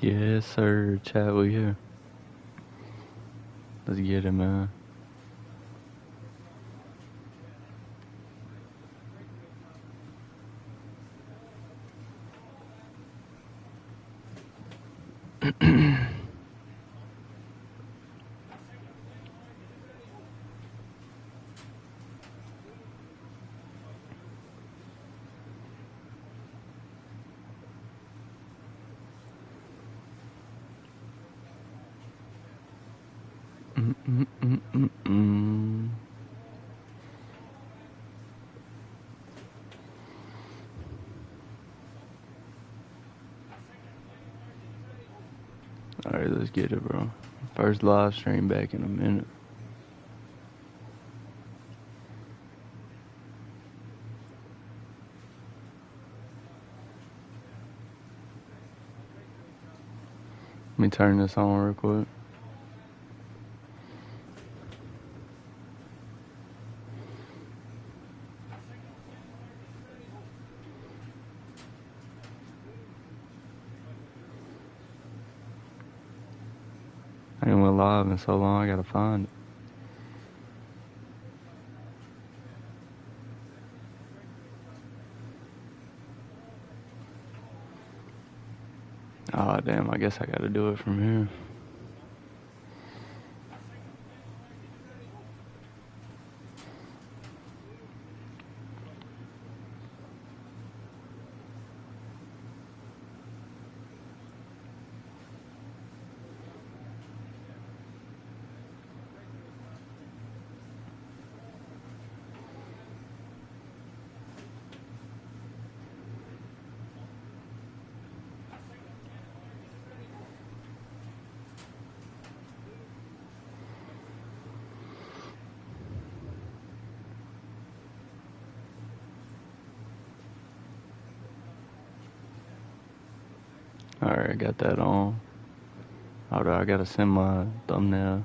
Yes, sir. Chat, we here. Let's get it, man. Alright, let's get it, bro. First live stream back in a minute. Let me turn this on real quick. I ain't went live in so long, I gotta find it. Oh, damn, I guess I gotta do it from here. Alright, got that on. Alright, I gotta send my thumbnail.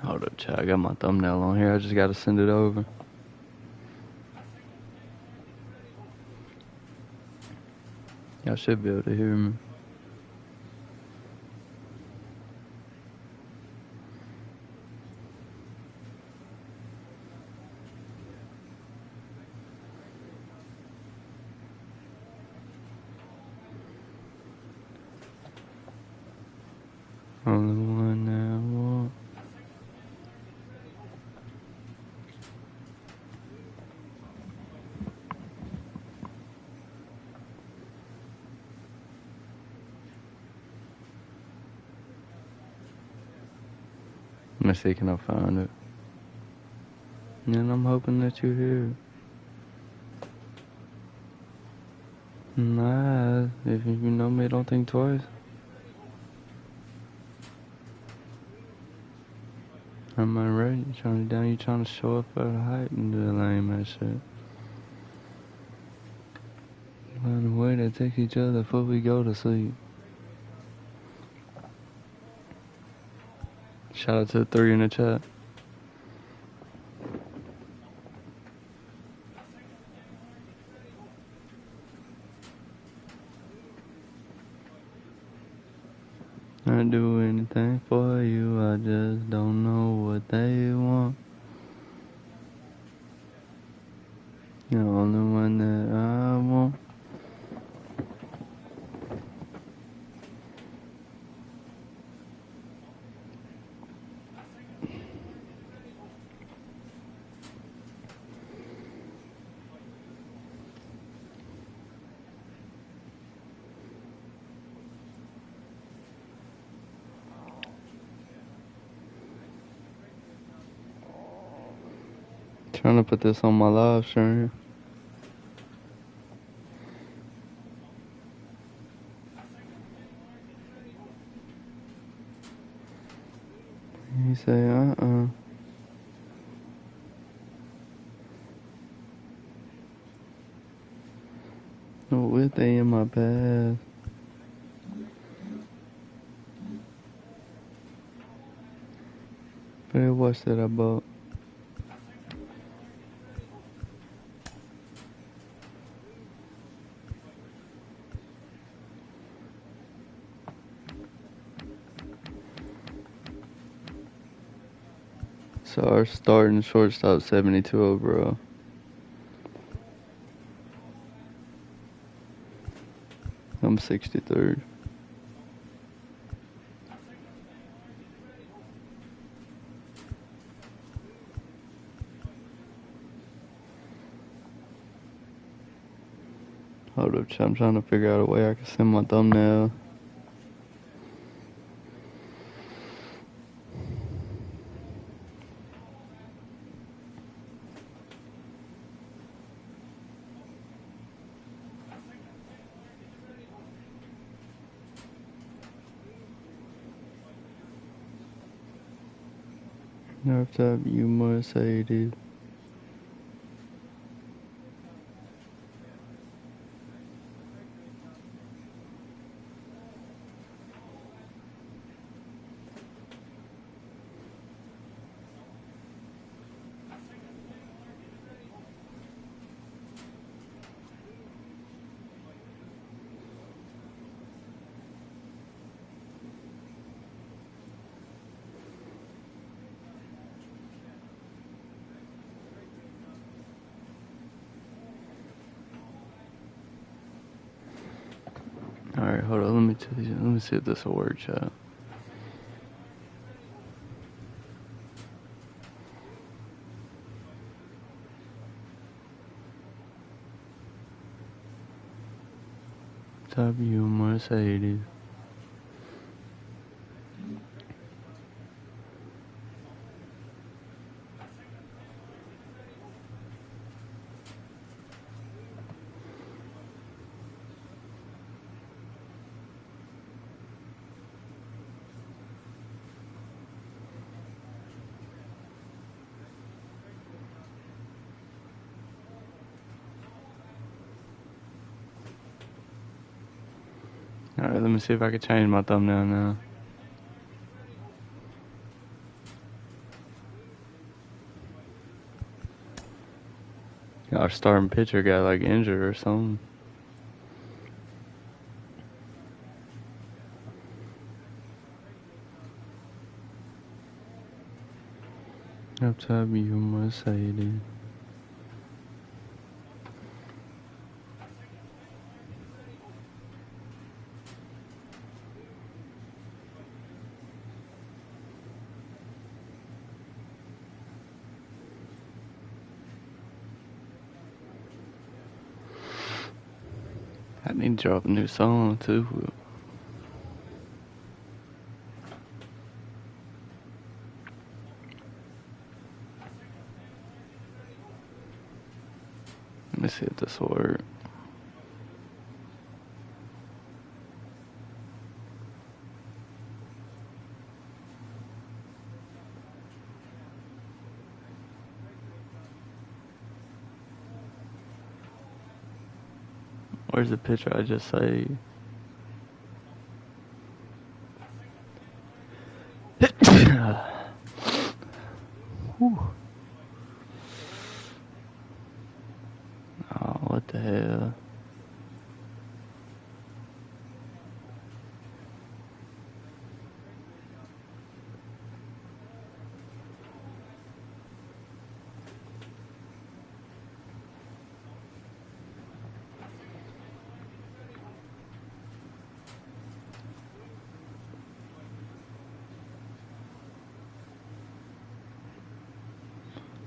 Hold up, chat. I got my thumbnail on here. I just gotta send it over. Y'all should be able to hear me. Only one that I want. Let me see, can I find it? And I'm hoping that you're here. Nah, if you know me, don't think twice. Am I right? You trying to down? You trying to show up at a height and do the lame ass shit? Find a way to text each other before we go to sleep. Shout out to the 3 in the chat. I'd do anything for you, I just don't know what they want. You're the only one that I want. Trying to put this on my live stream. He say, no, with they in my path. Hey, watch that I bought. So our starting shortstop 72 overall. I'm 63rd. Hold up, I'm trying to figure out a way I can send my thumbnail. Nerf top, you must hate it. Alright, hold on, let me see if this will work, chat. Top, you must hate it. Alright, let me see if I can change my thumbnail now. Our starting pitcher got like injured or something. Up top, you must hate it. I need to drop a new song too. Let me see if this will work. Where's the picture I just saved? Whew. Oh, what the hell?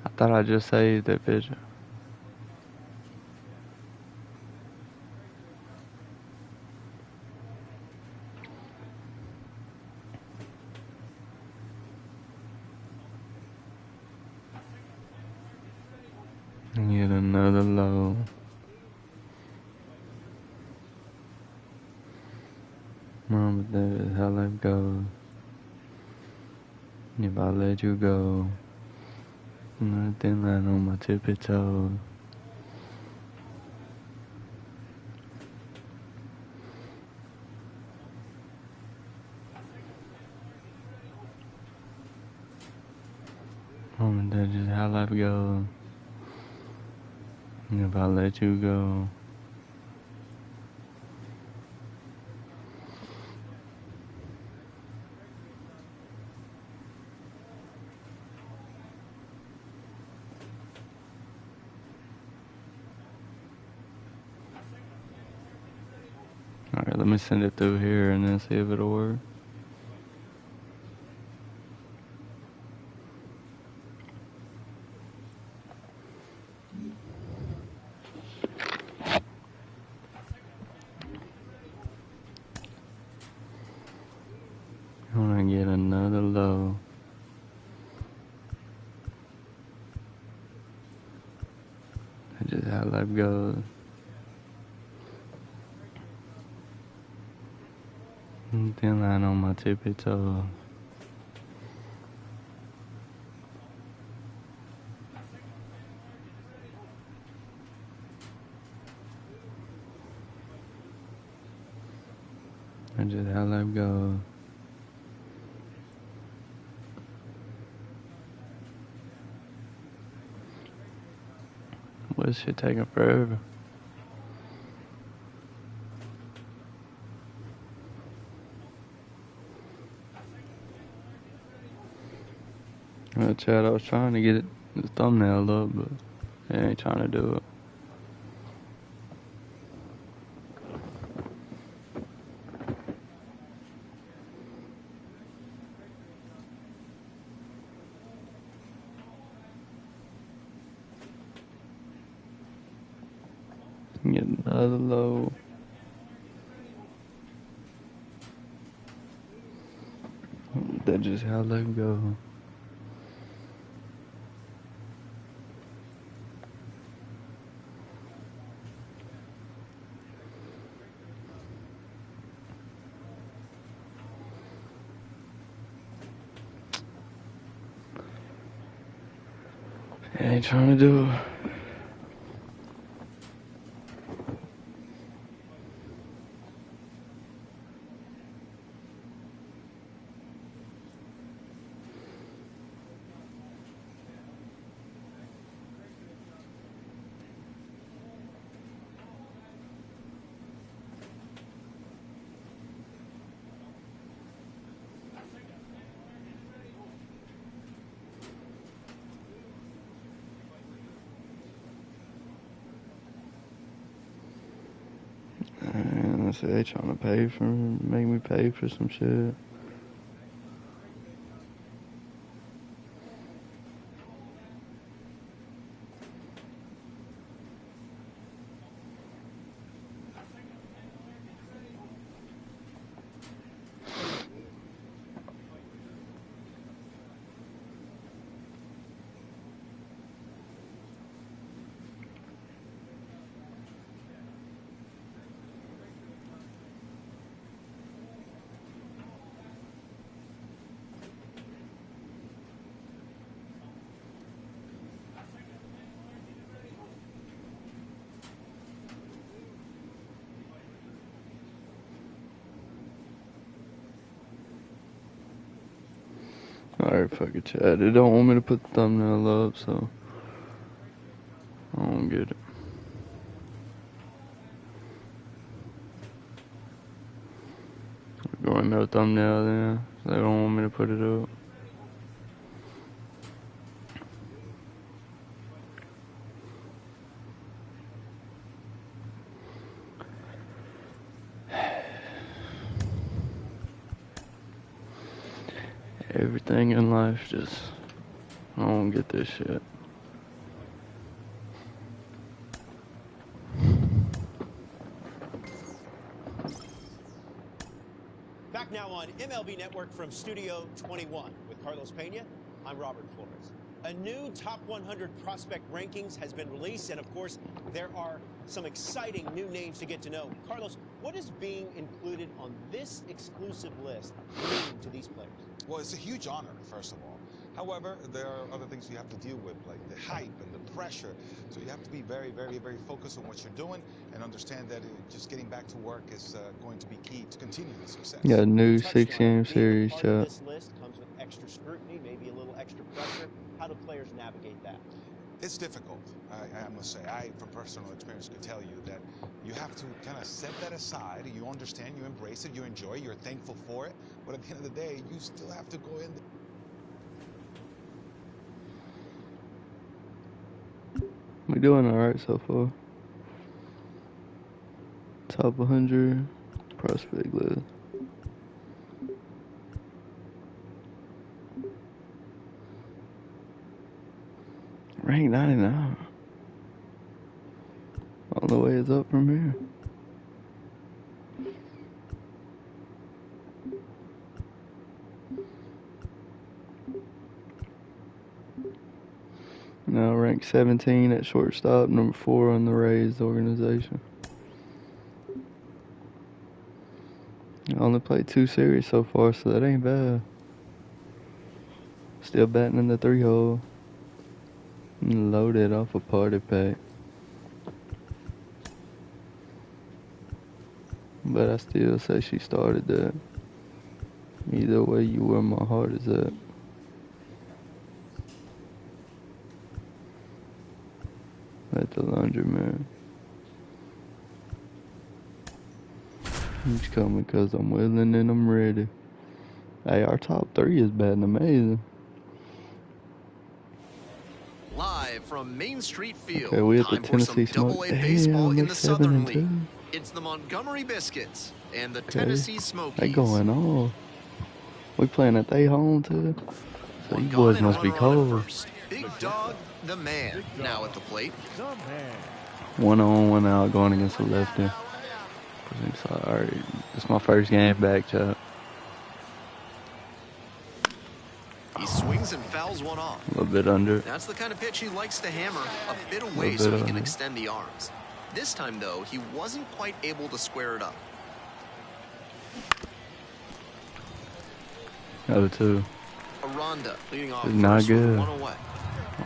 I thought I just saved that picture. Yet another low. Mom, but that is how life goes. If I let you go, nothing lying on my tippy toes. That's just how life goes. If I let you go. Alright, let me send it through here and then see if it'll work. I wanna get another low. That's just how life goes. Thin line on my tippy toes. That's just how life goes. Well, this shit taking forever. Well, Chad, I was trying to get the thumbnail up, but it ain't trying to do it. Get another low. That's just how life goes. It ain't trying to do it. And I said they trying to make me pay for some shit. Alright, fuck it, Chad. They don't want me to put the thumbnail up, so I don't get it. Going no thumbnail then. So they don't want me to put it up. Everything in life just, I don't get this shit. Back now on MLB Network from Studio 21 with Carlos Pena. I'm Robert Flores. A new top 100 prospect rankings has been released, and of course, there are some exciting new names to get to know. Carlos, what is being included on this exclusive list mean to these players? Well, it's a huge honor, first of all. However, there are other things you have to deal with, like the hype and the pressure. So you have to be very, very, very focused on what you're doing and understand that just getting back to work is going to be key to continue the success. Got a new 6-game series, chat. This list comes with extra scrutiny, maybe a little extra pressure. How do players navigate that? It's difficult, I must say. I, from personal experience, could tell you that you have to kind of set that aside. You understand, you embrace it, you enjoy it, you're thankful for it. But at the end of the day, you still have to go in there. We're doing alright so far. Top 100 prospect list. Rank 99. All the way is up from here. Now ranked 17 at shortstop, number 4 on the Rays organization. I only played 2 series so far, so that ain't bad. Still batting in the 3-hole. Loaded off a party pack. But I still say she started that. Either way, you where my heart is at. At the laundromat. He's coming because I'm willing and I'm ready. Hey, our top 3 is batting amazing. Live from Main Street Field. Okay, we at the Tennessee Smoke. Baseball in the Southern League. 2. It's the Montgomery Biscuits and the Tennessee Smokies. They going on. We playing at they home too. So you boys must be cold. Big Dog, the man, now at the plate. 1 on, 1 out, going against the lefty. Alright, it's my first game back, Chuck. He swings and fouls one off. A little bit under. That's the kind of pitch he likes to hammer a bit away so he can extend the arms. This time, though, he wasn't quite able to square it up. 0-2. Aranda leading off. It's not good. 1 away.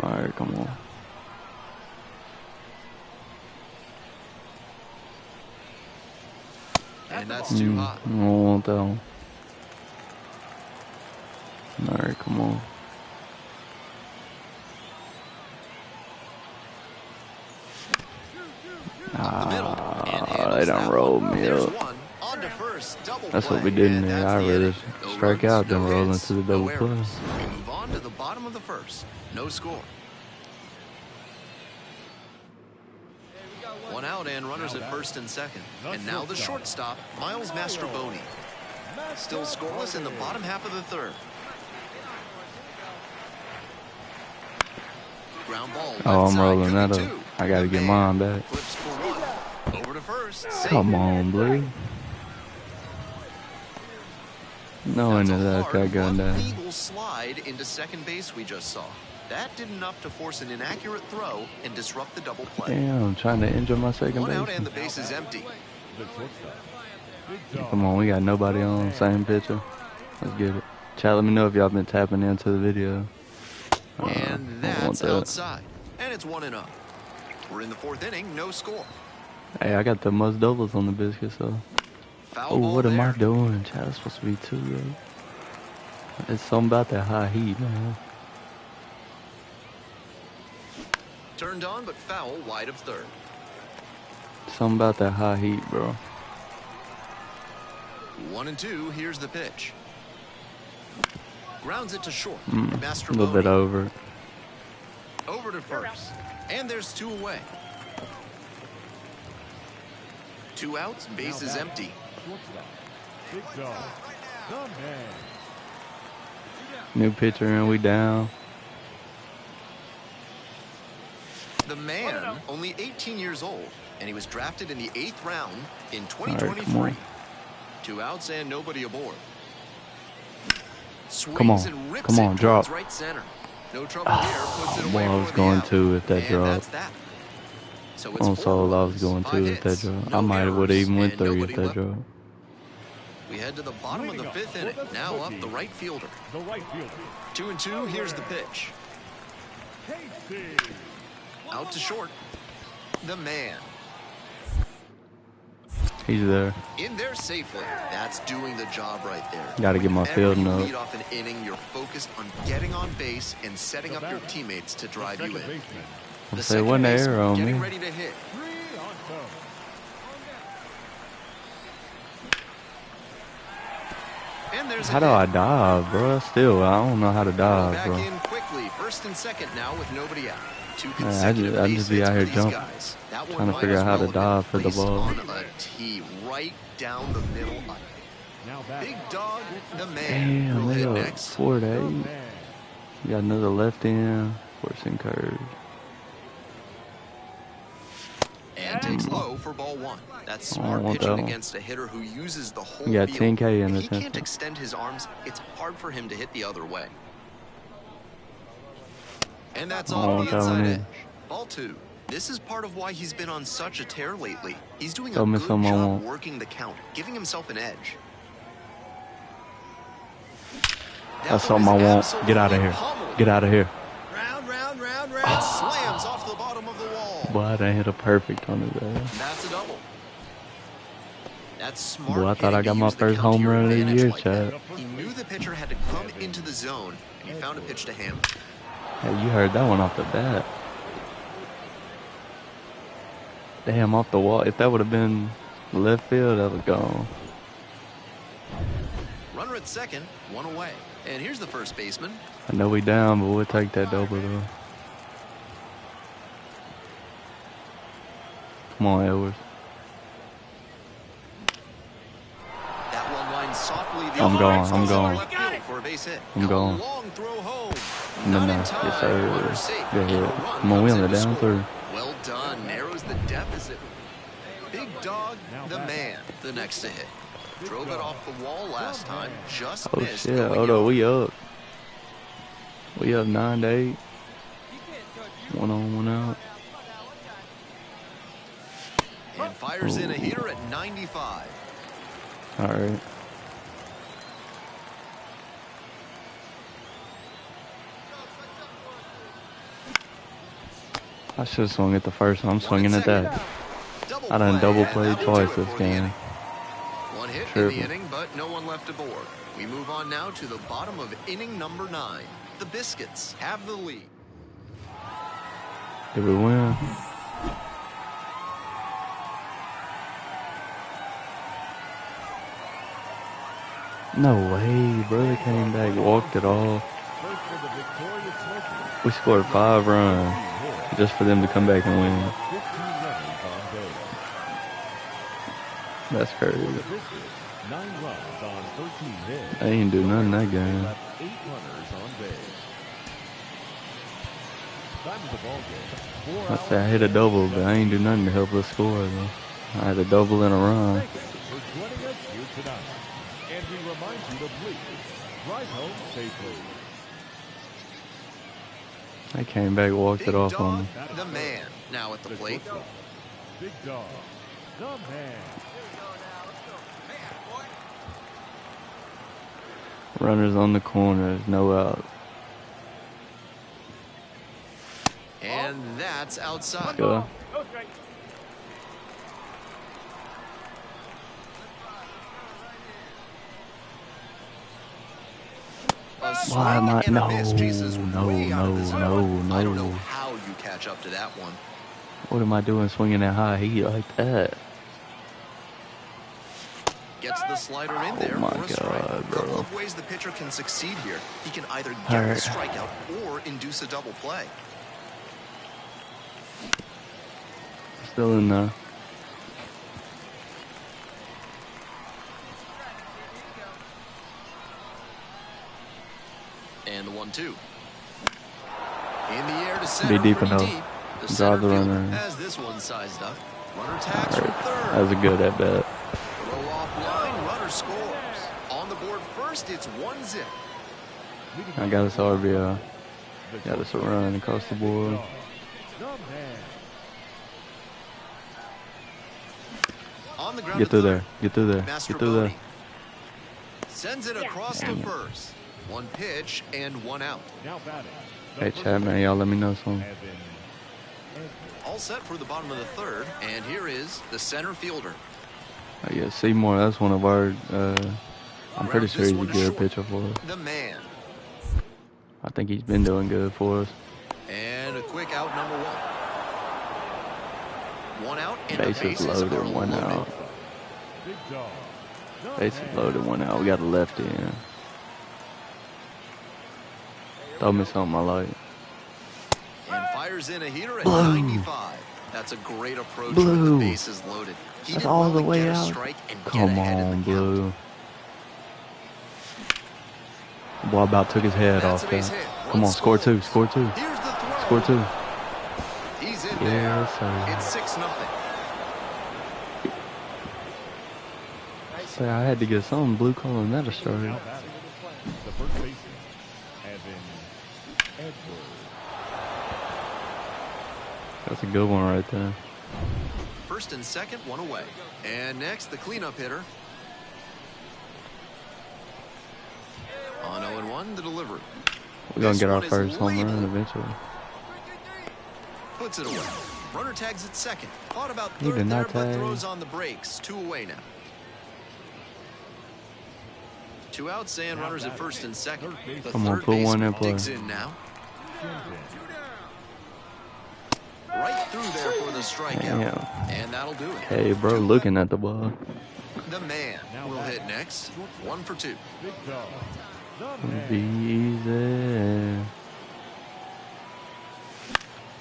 Alright, come on. And that's too hot. I don't want that one. Alright, come on. They done rolled me up. That's what we did in there. I'd rather strike out than roll into the double play. We move on to the bottom of the first. No score. 1 out and runners at first and second. And now the shortstop, Miles Mastrobuoni. Still scoreless in the bottom half of the third. Ground ball. Oh, I'm rolling that up. I gotta get mine back. Flips for 1. Over to first. Come on, Blue. No into that guy going down. Legal slide into second base we just saw. That did enough to force an inaccurate throw and disrupt the double play. Damn, I'm trying to injure my second base. 1 out and the base is empty. Come on, we got nobody on. Same pitcher. Let's get it. Chat, let me know if y'all been tapping into the video. And that's outside. And it's 1-0. We're in the 4th inning, no score. Hey, I got the most doubles on the biscuit, so. Oh, what am I doing? Chat, it's supposed to be 2, yo. It's something about that high heat, man. Turned on, but foul wide of third. Something about that high heat, bro. 1-2, here's the pitch. Grounds it to short. A little bit over. Over to first. And there's 2 away. 2 outs, base is empty. New pitcher and we down. The man, only 18 years old, and he was drafted in the 8th round in 2023. Right, 2 outs and nobody aboard. Come on, And rips come on, it drop. right center. No trouble here. Puts it away Boy, I was for the going out. to if that And dropped. that's that. So it's On 4 solo, I was runs, going 5 to if that hits, dropped. no I might have would errors, even went and 3 if nobody that left. dropped. We head to the bottom of the 5th inning. Now up the right fielder. 2-2. Here's the pitch. Out to short. The man. He's there. In there safely. That's doing the job right there. Gotta get my fielding Whenever you up. lead off an inning, you're focused on getting on base and setting up your teammates to drive you in. The Say, wasn't second there on getting me? ready to hit. And there's How do I dive, bro? Still, I don't know how to dive, back bro. in quickly. First and second now with nobody out. 2 Man, consecutive I base just be hits out for here these jumping, guys. That trying one to might figure as out how well to have been dive for the placed ball. on a tee right down the middle. Big dog, the man, Damn, will they hit got next. 4 to 8. Got another left end, forcing curve. And takes low for ball 1. That's I don't smart want that pitching one. against a hitter who uses the whole You got field. 10K in If the he can't 10th. extend his arms, it's hard for him to hit the other way. And that's I off want the that one inside in. edge. Ball 2. This is part of why he's been on such a tear lately. He's doing a Tell me good something I job want. working the count, giving himself an edge. That's something I want. Get out of here. Get out of here. Round, slams off the bottom of the wall. Boy, I done hit a perfect on his ass. That's a double. That's smart. Boy, I thought I hitting got to my use the first count to home your run of the advantage year, like Chad. that. He knew the pitcher had to come into the zone, and he found a pitch to him. Hey, you heard that one off the bat. Damn, off the wall. If that would have been left field, that was gone. Runner at second, 1 away. And here's the first baseman. I know we down, but we'll take that double, though. Come on, Edwards. That one line softly. I'm going, I'm going. Left field for a base hit. I'm Now a going. long throw home. No, Not no. in time. Yes, sir. Runner safe. Good And a hit. run Come on, we comes on in the to down score. 3. Well done. Narrows the deficit. Big dog, the man, the next to hit. Drove it off the wall last time. Just Oh, missed. shit. going Hold in. on, we up. We up 9 to 8. 1 on, 1 out. And fires in a heater at 95. All right. I should have swung at the first one. I'm swinging at that. I done double played twice this game. One hit in Triple. the inning, but no one left aboard. We move on now to the bottom of inning number 9. The Biscuits have the lead. Did we win? No way, brother came back, walked it off. We scored 5 runs just for them to come back and win. That's crazy. 9 runs on 13 hits. They ain't do nothing that game. Left 8 runners on base. Time of the ball game. 4 I said I hit a double, but I ain't do nothing to help us score though. I had a double and a run. Thank you for joining us here tonight. And we remind you to please drive home safely. They came back, walked Big it off dog, on me. the man, now at the plate. Big dog, the man. Runners on the corners, no out. And that's outside. Go. A swing Why am I? and a No, miss. Jesus, no, way out of the zone. no, I don't know no. how you catch up to that one. What am I doing swinging that high heat like that? Gets the slider in there Oh my for a strike. God, A couple bro. of ways the pitcher can succeed here. He can either get All a right. strikeout or induce a double play. Still in there. And the 1-2. In the air to center. Be deep pretty enough. deep. The Drive center the fielder runner. has this one sized up. Runner tags All from right. third. That was a good at bat. Throw off line, runner scores. On the board first, it's 1-0. I got us RBI. Got us a run across the board. The man. On the ground Get to through third. there. Get through there. Get through there. Mastrobuoni sends it across to first. One pitch and one out. Now batting. Hey, chat, man. Y'all let me know something. All set for the bottom of the third, and here is the center fielder. Oh, yeah, Seymour, that's one of our, I'm pretty sure he's a good pitcher for us. The man. I think he's been doing good for us. And a quick out, number one. One out, and the Bases bases loaded, are one loaded. out. Big dog. The Bases man. loaded, one out. We got a lefty in. Throw me something I like. And fires in a heater at Blue. 95. That's a great approach Blue. with the bases loaded. He That's did all well the to way get a out. strike and get Come ahead in on, the count. Blue. Boy about took his head That's off a base that. hit. Come One on, score two, scores. score two, Here's the throw. score two. He's in Yes, there. sir. It's 6-0. Say I had to get something blue calling that a strike. Now batting. The first baseman, Evan Edwards. That's a good one right there. First and second, one away. And next, the cleanup hitter. On 0-1, the delivery. We're gonna This get our one is first home run labeled. eventually. Puts it away. Runner tags at second. Thought about He third did there, not but tag. throws on the brakes. 2 away now. 2 outs and runners at first and second. The Come on, third put one baseman in play. digs in now. Right through there for the strikeout. Damn. And that'll do it. Hey, bro, looking at the ball. The man will hit next. 1 for 2. Big dog. The Be man. easy.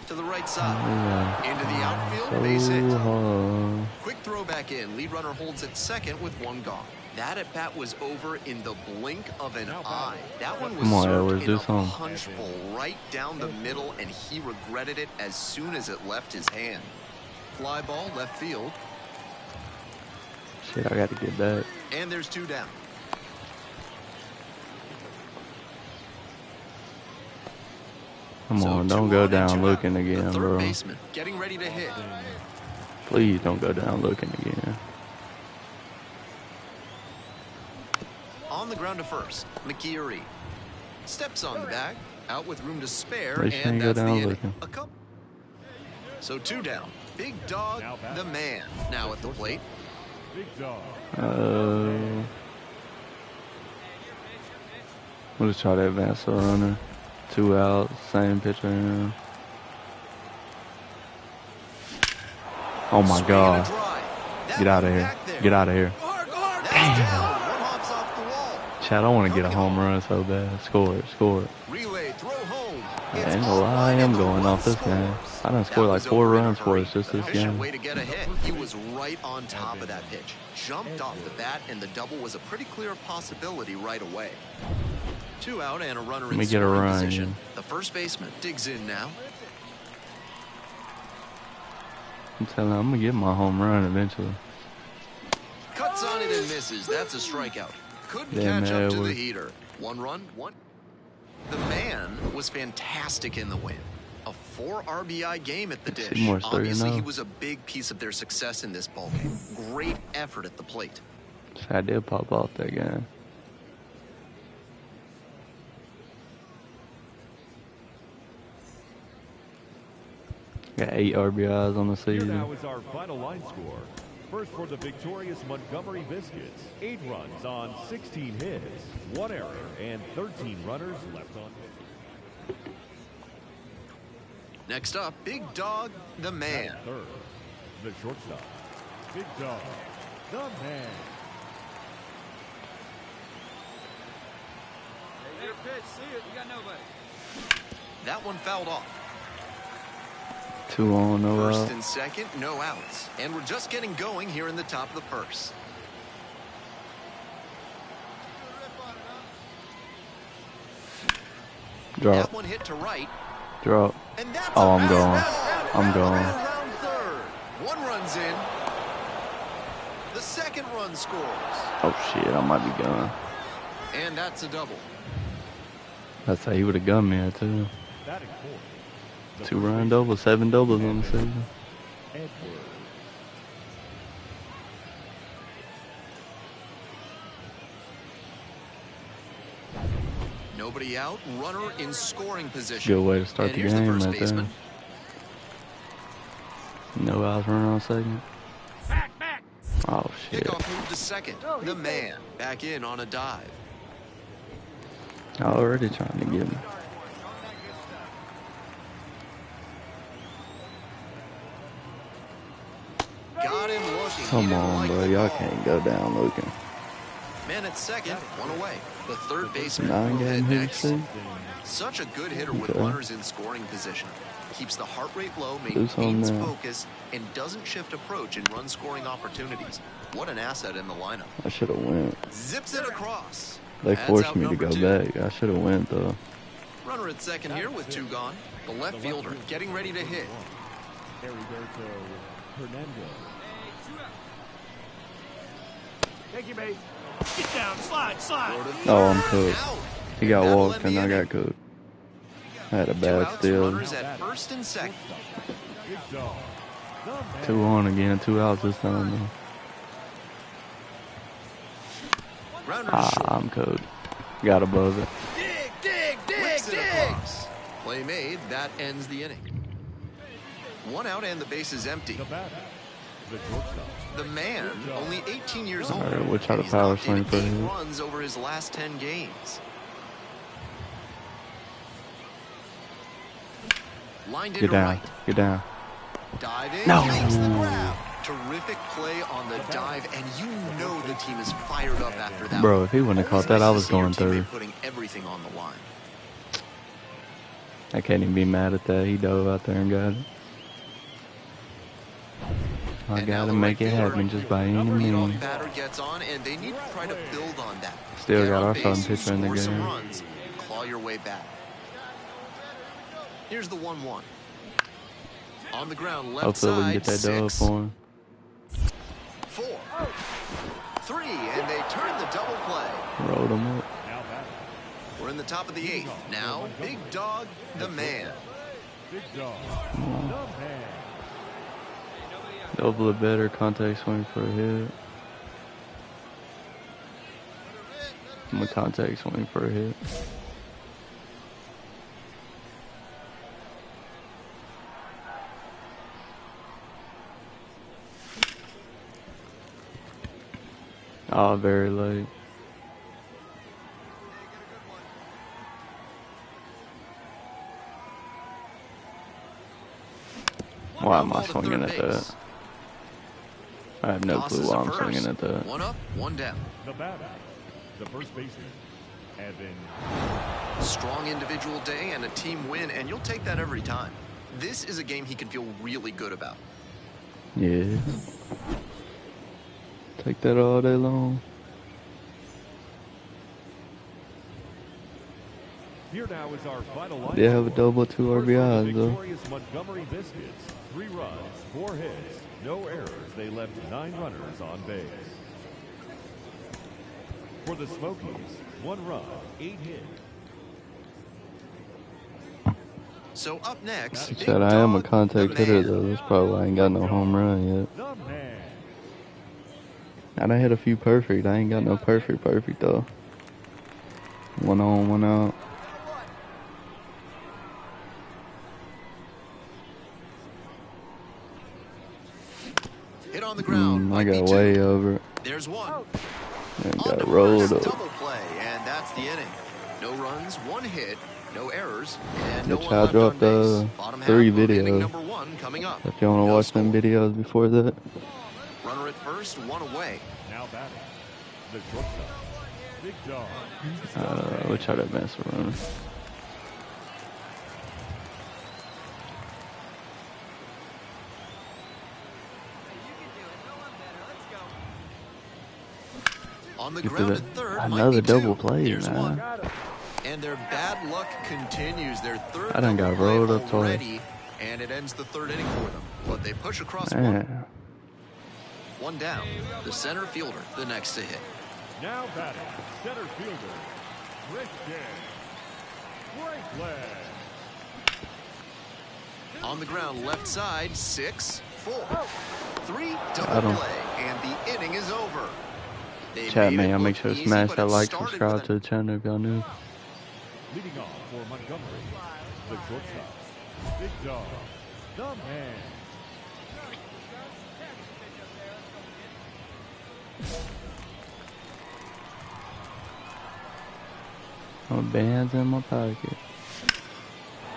To the right side. Yeah. Into the outfield, So base hit. hard. Quick throw back in. Lead runner holds at second with 1 gone. That at bat was over in the blink of an eye. That one was Come on, served Edwards, in do a something. punch bowl right down the middle, and he regretted it as soon as it left his hand. Fly ball left field, Shit, I got to get back. and there's 2 down. Come So on, 2 don't go on and down 2 out. looking The again, third bro. baseman getting ready to hit. Please don't go down looking again. On the ground to first, McKeary steps on the bag, out with room to spare, They shouldn't and go that's the down inning. looking. A couple. So 2 down. Big dog, the man, now at the plate. Big dog. We'll just try to advance the runner. 2 outs, same pitcher. Oh my Swing God. and a drive. That Get out of one here. back there. Get out of here. That's down. One hops off the wall. Chad, I want to get a home run so bad. Score it, score it. Relay, throw home. I It's ain't gonna lie, I offline am and the going run off this scores. game. I done That scored like was 4 over in a runs for hurry. us just this Efficient game. way to get a hit. He was right on top of that pitch. Jumped off the bat, and the double was a pretty clear possibility right away. 2 out and a runner Let in me get a scoring run, position. yeah. The first baseman digs in now. I'm telling you, I'm gonna get my home run eventually. Cuts on it and misses. That's a strikeout. Couldn't Damn, catch up to the Edwards. heater. 1 run, 1. The man was fantastic in the win. A 4 RBI game at the dish. Seymour's 3-0. Obviously, he was a big piece of their success in this ballgame. Great effort at the plate. I did pop off that game. Got 8 RBIs on the Here season. now is our final line score. First for the victorious Montgomery Biscuits. 8 runs on 16 hits, 1 error, and 13 runners left on base. Next up, Big Dog, the man. Third, the shortstop. Big dog, the man. That one fouled off. 2 on, no First out. and second, no outs. And we're just getting going here in the top of the first. Drop, That one hit to right. drop. And that's Oh, a I'm base gone. hit. I'm gone. Around third. 1 run's in. The second run scores. Oh shit, I might be gone. And that's a double. That's how he would have gunned me too. Batting fourth. 2 run doubles, 7 doubles on the season. Edward. Nobody out, runner in scoring position. Good way to start And the here's game first right there. baseman. No outs, runner on second. Oh shit! Pickoff move to second. The man back in on a dive. Already trying to get me. Got him looking. He Come didn't on, like bro. the Y'all ball. can't go down looking. Man at second, one away. The third baseman 9 will hit game hit next. see? Such a good hitter with Okay. runners in scoring position. Keeps the heart rate low, Do something maintains now. focus, and doesn't shift approach in run scoring opportunities. What an asset in the lineup. I should have went. Zips it across. They Adds forced out me to number go 2. back. I should have went though. Runner at second here with 2 gone. The left fielder getting ready to hit. Heriberto Hernandez. Thank you, mate. Get down, slide. Oh, I'm cooked. Out. He got That'll walked end and the I inning. got cooked. I had a 2 bad outs, steal. runners at first and second. Big dog. The man. 2 on again, 2 outs this time though. Rounder Ah, short. I'm cooked. Got above it. Whips it across. Play made. That ends the inning. 1 out and the base is empty. The batter. The shortstop. The man, only 18 years All old. right, we'll try to He's power knocked in swing for 8 him. runs over his last 10 games. Lined Get into down. right. Get down. Dive in. No. Makes the grab. Terrific play on the dive, and you know the team is fired up after that. Bro, one. if he wouldn't have Always caught that, nice I to was see your going teammate through. Putting everything on the line. I can't even be mad at that. He dove out there and got it. I And now gotta the make right it fielder. happen just by any Leadoff means. batter gets on, and they need to try to build on that. Still Get got on our base, starting pitcher in the score some game. runs, claw your way back. Here's the 1-1. On the ground, left Hopefully we can side, get that dub 6. for him. 4, 3, and they turn the double play. Rolled him up. Now batting. We're in the top of the 8th. Now, Big Dog, the man. Big dog. The man. Double it better. Contact swing for a hit. I'm a contact swing for a hit. Oh, very late. Why am I Ball to swinging third at base. that? I have no Tosses clue to why I'm first. swinging at that. 1 up, 1 down. The batter. The first baseman. Evan. Strong individual day and a team win, and you'll take that every time. This is a game he can feel really good about. Yeah. Take that all day long. Here now is our final line. They have a double, 2 First for the RBIs though. victorious Montgomery Biscuits. 3 runs, 4 hits, no errors. They left 9 runners on base. For the Smokies, 1 run, 8 hits. So up next, Big Said I am a Dog, contact the hitter man. though. That's probably why I ain't got no home run yet. The man. I done hit a few perfect. I ain't got no perfect though. 1 on, 1 out. Hit on the ground. I might be got 2. way over it. There's 1. And On to got rolled first, up. double play, and that's the inning. No runs, 1 hit, no errors, and no Which one I left on dropped base. Bottom 3 half of inning videos. number 1 coming up. If you want to No watch score. them videos before that. Runner at first, 1 away. Now batting. The shortstop. Big dog. We'll try to mess around. On the Get to ground the- at third, might another be 2. double play, Here's man. 1. And their bad luck continues. Their third I done double got play rolled up twice. already, and it ends the 3rd inning for them. But they push across 1. Man. 1 down. The center fielder, the next to hit. Now batting. Center fielder. Christian Franklin. On the ground, left side, 6-4. 3 double play, and the inning is over. They Chat, made man, it y'all make look sure to easy, smash but that it like, started subscribe with to the channel if y'all new. Leading off for Montgomery, the shortstop, Big Dog, the man. My band's in my pocket.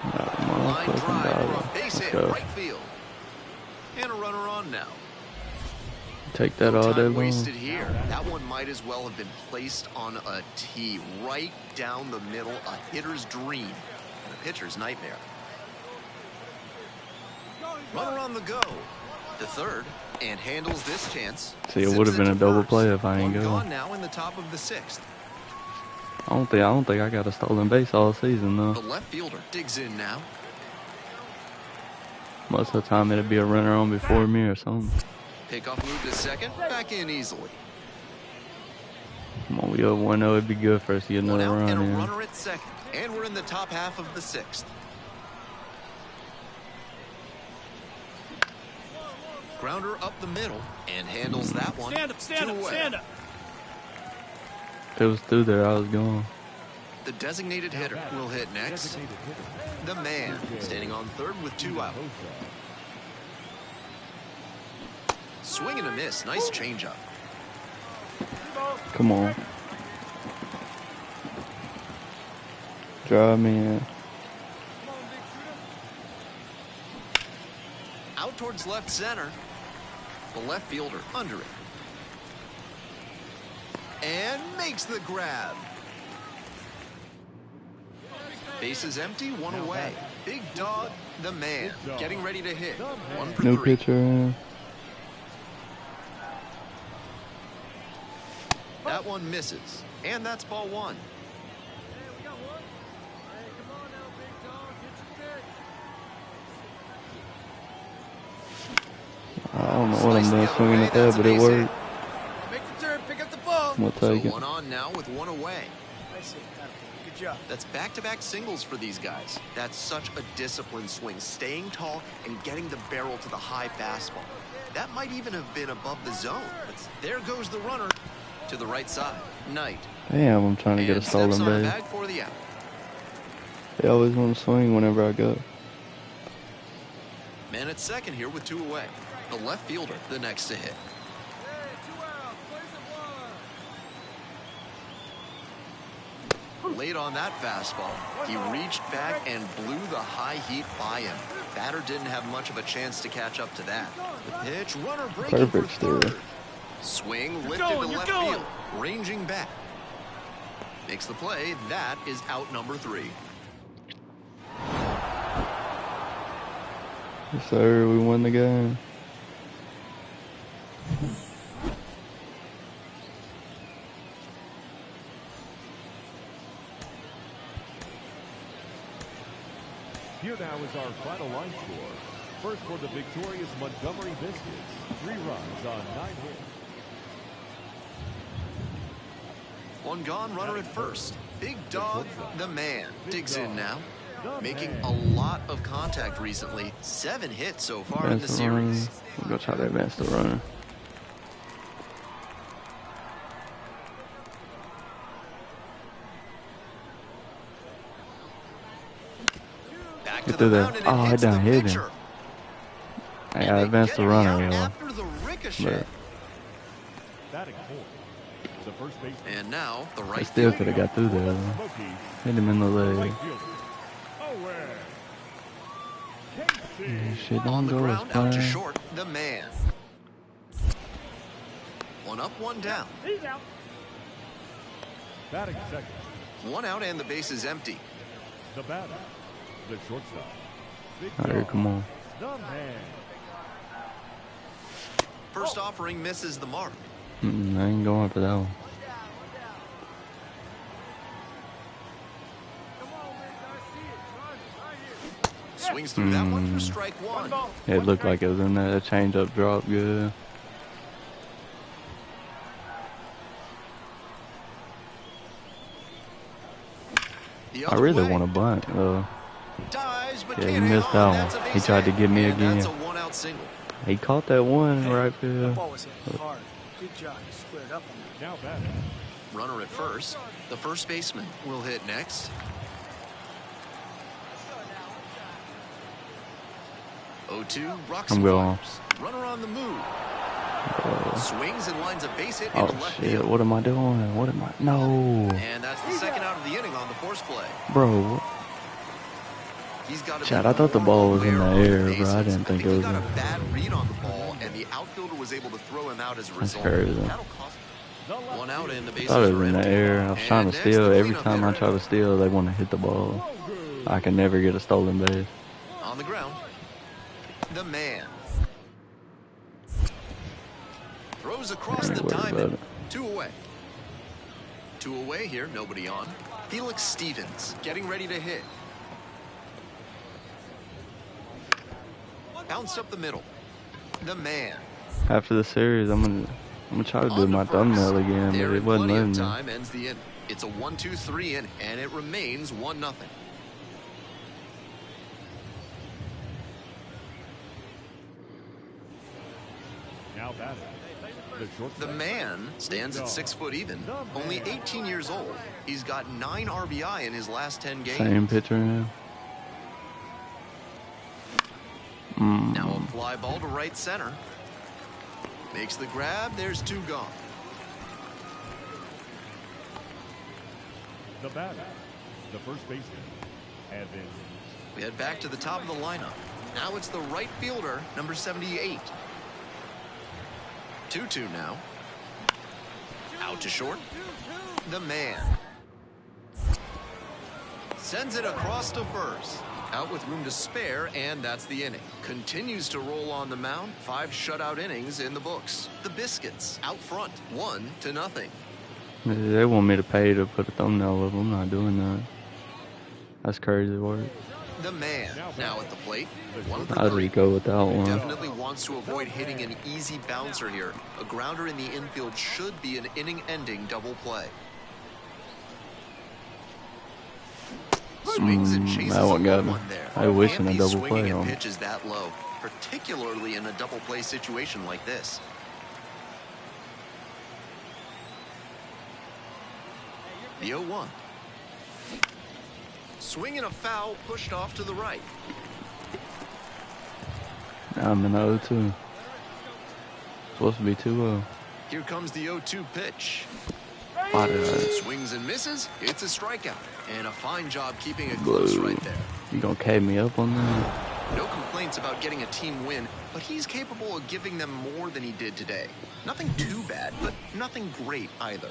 Got a line motherfucking drive for dollar. a base Let's hit go. right field. And a runner on now. Take that No all day time long. wasted here. That one might as well have been placed on a tee right down the middle, a hitter's dream and a pitcher's nightmare. Runner on the go. The third, and handles this chance. See, it would have been a double play if I ain't One go. gone now in the top of the 6th. I don't think I got a stolen base all season though. The left fielder digs in now. Most of the time it'd be a runner on before me or something. Pickoff move to second, back in easily. Come on, we up 1-0. It'd be good for us to get One another out run and a in. runner at second, and we're in the top half of the 6th. Grounder up the middle and handles that one. Stand up, stand up, stand up. If it was through there, I was gone. The designated hitter will hit next. The man standing on third with 2 out. Swing and a miss. Nice changeup. Come on. Drive me in. Out towards left center. The left fielder under it. And makes the grab. Base is empty, 1 away. Big Dog, the man, getting ready to hit. 1 for 3. New pitcher in. That one misses. And that's ball 1. I don't know what I'm doing swinging at that, but it worked. Make the turn, pick up the ball. We'll So take it. 1 on now with 1 away. I see. Good job. That's back-to-back singles for these guys. That's such a disciplined swing, staying tall and getting the barrel to the high fastball. That might even have been above the zone, but there goes the runner to the right side. Knight. Damn, I'm trying to get a And steps stolen on base. bag for the out. They always want to swing whenever I go. Man at second here with 2 away. The left fielder, the next to hit. Late on that fastball, he reached back and blew the high heat by him. Batter didn't have much of a chance to catch up to that. The pitch, runner breaking Perfect for third. steer. Swing lifted to left field, ranging back. Makes the play. That is out number 3. Yes, sir. We won the game. Here now is our final line score. First for the victorious Montgomery Biscuits. 3 runs on 9 hits. 1 gone, runner at first. Big Dog, the man, digs in now. Making a lot of contact recently. 7 hits so far in the Advance the runner. series. We'll go try to advance the runner. Back Get to through the there. mound, and Oh, I it hits the done hit him. pitcher. I And gotta they advance get the him runner, out yo. after the ricochet. Batting fourth. The first baseman. And now the I right still fielder. could have got through there. Though. Smokies. Hit him in the leg. Right fielder. Owen. Casey. Shit, don't On the go. ground, It's out to fine. short, the man. 1 up, 1 down. He's out. Batting second. 1 out and the base is empty. The batter. The shortstop. Big All right, Dog, come on. the man. First offering misses the mark. I ain't going for that one. Swings through that one for strike 1. It looked like it was in there. That changeup dropped good. The I other really way. want to bunt. Dives, but Yeah, he missed that one. He tried to get me again. That's a one-out single. He caught that one in right field. Ball was hit hard. Good job. You squared up on that. Now batting. Runner at first. The first baseman will hit next. 0-2, rocks and going. fires. Runner on the move. Swings and lines a base hit Oh into left shit! field. What am I doing? What am I? No, And that's the second out of the inning on the force play. bro. He's got to Chad, be I thought the more ball was in the aware of air, bro. bases. I didn't think it he was got in. a bad read on the ball, and the outfielder was able to throw him out as a That's result. crazy. That'll cost one out and the I bases thought it was are in the empty. air. I was And trying to next, steal. the Every cleanup time I hitter. try to steal, they want to hit the ball. I can never get a stolen base. On the ground, the man throws across Ain't the worried about diamond. it. 2 away. 2 away here, nobody on. Felix Stevens getting ready to hit. Bounced up the middle. The man. After the series, I'm gonna try to do On my to first. thumbnail again, but There it in wasn't plenty letting of me. time ends the inning. It's a 1-2-3 inning, and it remains 1-0. Now batting. The shortstop. The man stands at 6 foot even, only 18 years old. He's got 9 RBI in his last 10 games. Same pitcher now. Now a fly ball to right center. Makes the grab. There's 2 gone. The batter. The first baseman. Evans. We head back to the top of the lineup. Now it's the right fielder, number 78. 2-2 now. Out to short. The man sends it across to first. Out with room to spare, and that's the inning. Continues to roll on the mound. 5 shutout innings in the books. The Biscuits out front, 1-0. They want me to pay to put a thumbnail up. I'm not doing that. That's crazy work. The man now at the plate. 1 for I'd 3. just go with that one. Definitely wants to avoid hitting an easy bouncer here. A grounder in the infield should be an inning-ending double play. Swings and chases that one got me. one there. I wish in a Can't be double swinging play at on. pitches that low, particularly in a double play situation like this. The 0-1. Swinging a foul pushed off to the right. Now I'm in 0-2. Supposed to be 2-0. Here comes the 0-2 pitch. Why did I? Swings and misses. It's a strikeout. And a fine job keeping it Blue. close right there. You gonna K me up on that? No complaints about getting a team win, but he's capable of giving them more than he did today. Nothing too bad, but nothing great either.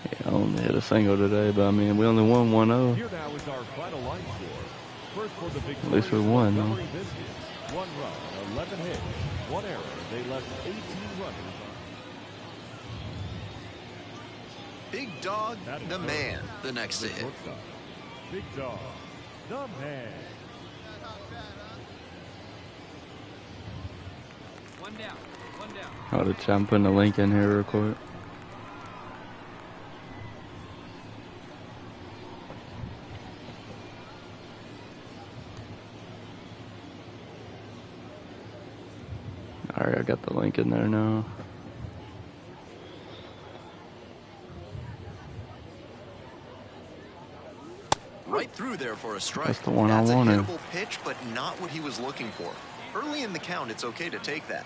Yeah, I only hit a single today, but I mean, we only won 1-0. Here now is our final line score. First for the victorious At least we won, though. Montgomery Biscuits. 1 run, 11 hits, 1 error. They left 18 runners on. Big Dog, the man, the next to The hit. shortstop. Big Dog, the man. One down. I'm putting a link in here real quick. Alright, I got the link in there now. Right through there for a strike. That's the one I That's wanted. a hittable pitch, but not what he was looking for. Early in the count, it's okay to take that.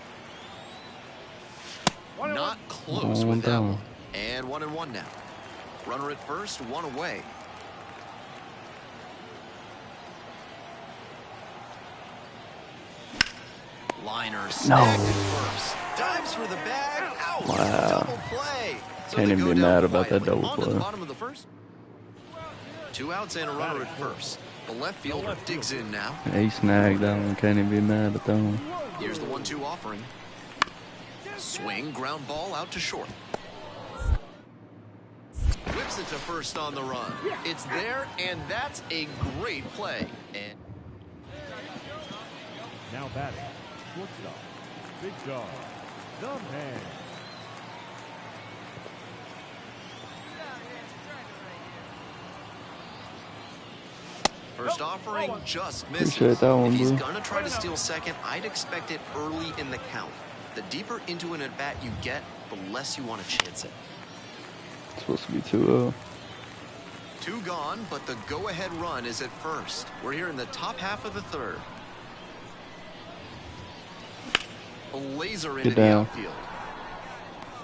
Not close with that one. And 1-1 now. Runner at first, 1 away. Liner snagged at first. Dives for the bag. Out. Wow. Double play. So Can't they even go be down mad about that quietly. double On to play. the bottom of the first. 2 outs and a runner at first. The left fielder digs in now. He snagged that one. Can't even be mad at that one. Here's the 1-2 offering. Swing, ground ball out to short. Whips it to first on the run. It's there, and that's a great play. And Now batting. Shortstop. Big Dog, the man. First offering just misses. Appreciate that one, if he's Blue. gonna try to steal second, I'd expect it early in the count. The deeper into an at-bat you get, the less you want to chance it. It's supposed to be 2-0. 2 gone, but the go-ahead run is at first. We're here in the top half of the third. A laser into the outfield.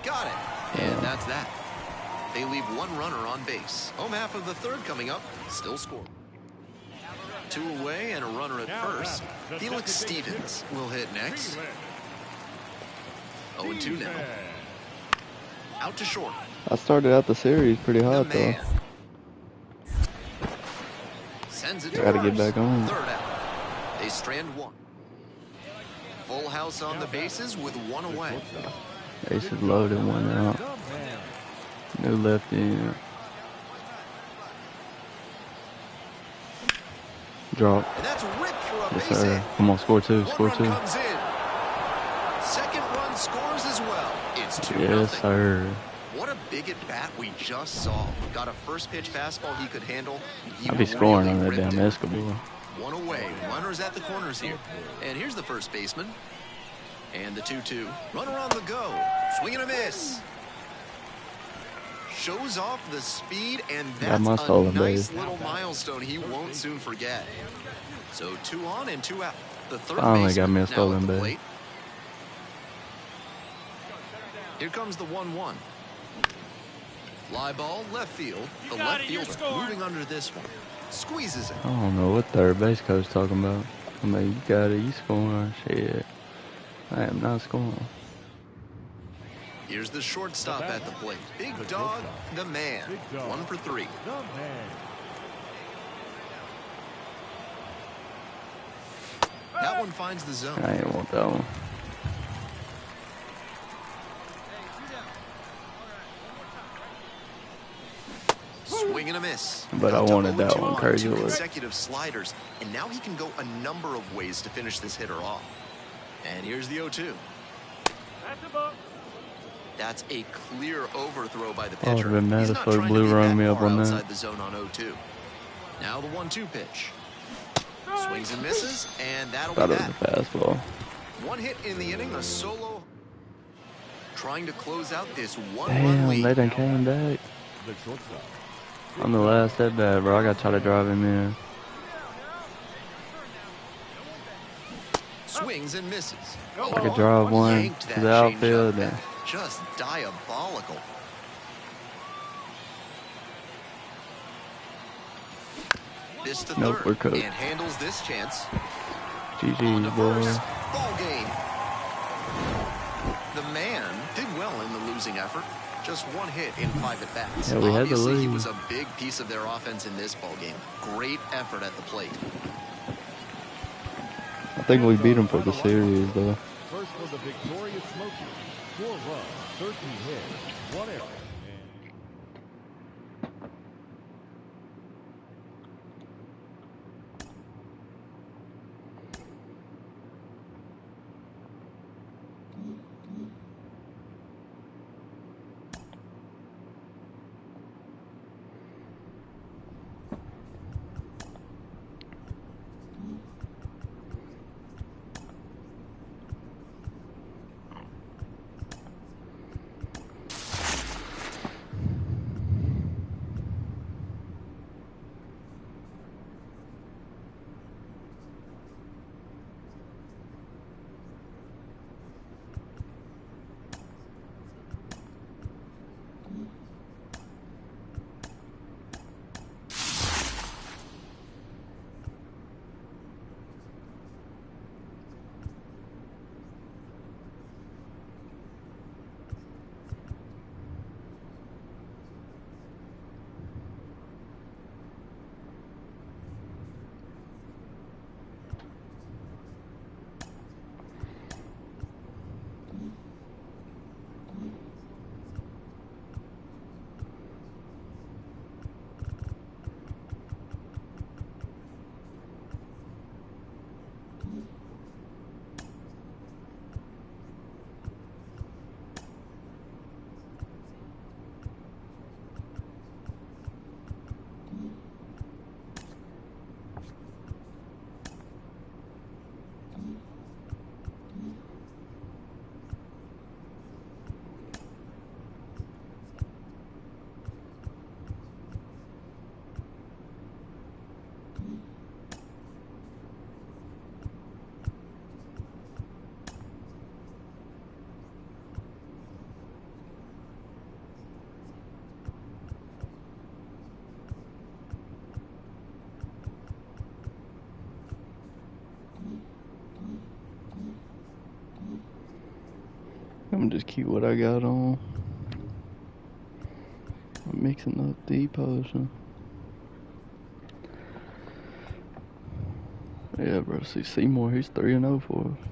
Got it. And that's that. They leave 1 runner on base. Home half of the third coming up. Still score. 2 away and a runner at first. Felix Stevens will hit next. 0-2 now. Out to short. I started out the series pretty hot though. Sends it I gotta get back on. Third out. They strand 1. Full house on the bases with 1 away. Bases loaded, 1 out. New lefty. Drop. And that's ripped for a Yes, base sir. hit. Come on, score 2. Score 2. Comes in. Second run scores as well. It's 2-0. Yes, sir. What a big at bat we just saw. Got a first pitch fastball he could handle. I'll be scoring on that damn Escobar. 1 away. Runners at the corners here. And here's the first baseman. And the 2-2. Runner on the go. Swing and a miss. Shows off the speed, and that's a nice little milestone he won't soon forget. So 2 on and 2 out. The third Finally got baseman me a now stolen at the base. plate. Here comes the 1-1. Fly ball left field. The left fielder moving under this one. Squeezes it. I don't know what third base coach talking about. I mean, you got it. You scoring. Shit. I am not scoring. Here's the shortstop at the plate. Big Dog, the man. 1 for 3. That one finds the zone. I ain't want that one. Swing and a miss. But I wanted that one. Crazy 2 look. consecutive sliders, and now he can go a number of ways to finish this hitter off. And here's the 0-2. That's a clear overthrow by the pitcher. I would have been mad He's if not they trying to Blue be run that me up far on outside that. the zone on 0-2. Now the 1-2 pitch. Swings and misses, and that'll Thought be it was that. a fastball. 1 hit in the inning, a solo. Trying to close out this 1-run Damn, lead. they done came back. On the last at bat, bro. I gotta try to drive him in. Swings and misses. I could drive one Yanked to that the outfield. changeup And back. Just diabolical. This to Nope, third, we're cooked. and handles this chance. GG, On to boy. first. Ball game. The man did well in the losing effort. Just 1 hit in 5 at-bats. Yeah, we had the Obviously, he lead. was a big piece of their offense in this ball game. Great effort at the plate. I think we beat him for the series, though. First for the victorious Smokies. 4 runs, 13 hits, 1 error. I'm just keep what I got on. I'm mixing up the potion. Yeah, bro. See Seymour, he's 3-0 for us.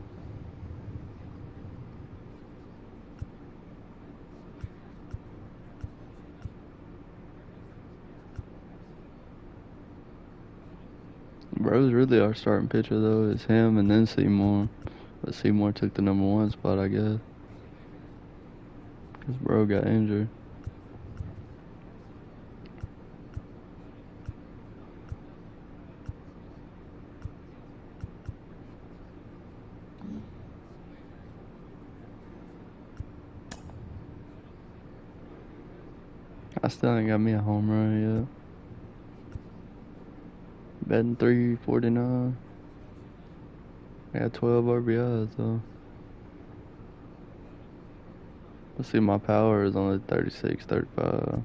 Bro's really our starting pitcher though. It's him and then Seymour. But Seymour took the #1 spot, I guess. Because bro got injured. I still ain't got me a home run yet. Batting .349. I got 12 RBIs though. Let's see, my power is only 36, 35.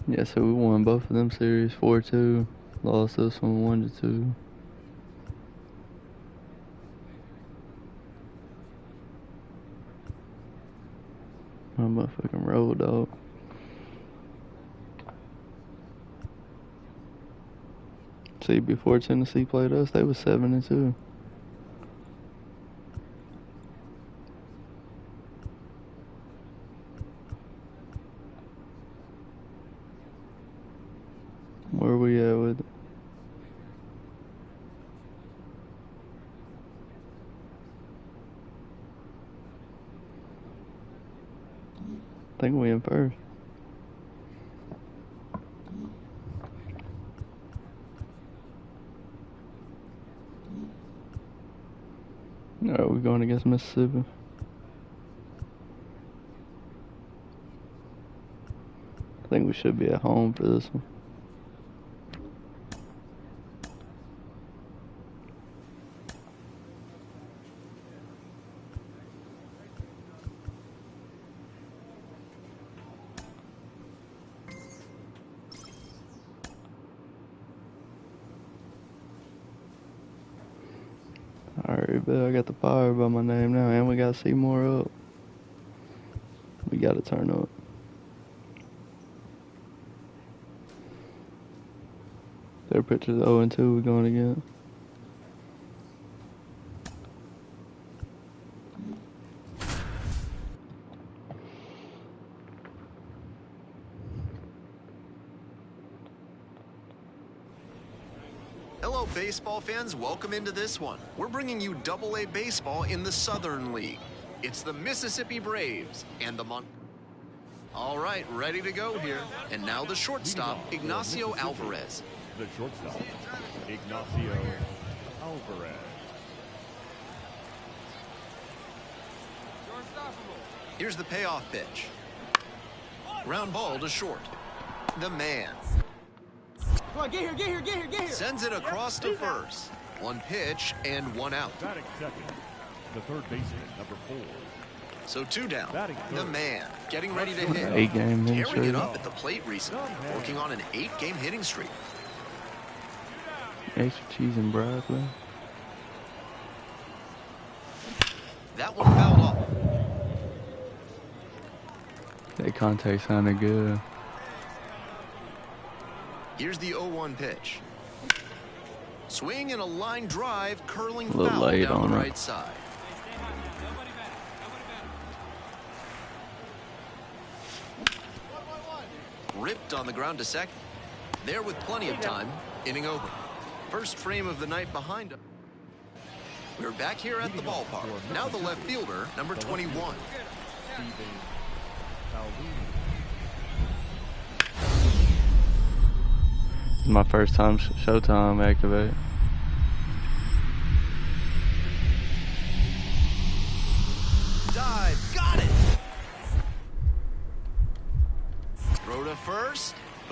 Yeah, so we won both of them series 4-2. Lost this one 1-2. My motherfucking road dog. See, before Tennessee played us, they was 7-2. Where we at with it? I think we in first. Alright, we're going against Mississippi. I think we should be at home for this one. Alright, but I got the fire by my name now, and we got Seymour up. We gotta turn up. Their pitcher's 0-2, we're going again. Hello, baseball fans. Welcome into this one. We're bringing you AA baseball in the Southern League. It's the Mississippi Braves and the All right, ready to go here. And now the shortstop, Ignacio Alvarez. The shortstop, Ignacio Alvarez. Here's the payoff pitch. Ground ball to short. The man. Come on, get here, get here, get here, get here. Sends it across to first. One pitch and one out. Batting second, the third baseman, number 4. So 2 down. Batting third. The man getting ready to hit. 8-game hitting Tearing it streak. up at the plate recently. Working on an 8-game hitting streak. Extra cheese and broccoli. That one fouled off. That contact sounded good. Here's the 0-1 pitch. Swing and a line drive, curling A little foul late down on the it. right side. Ripped on the ground to second. There with plenty of time. Inning over. First frame of the night behind him. We're back here at the ballpark. Now the left fielder, number 21. This is my first time Showtime activate.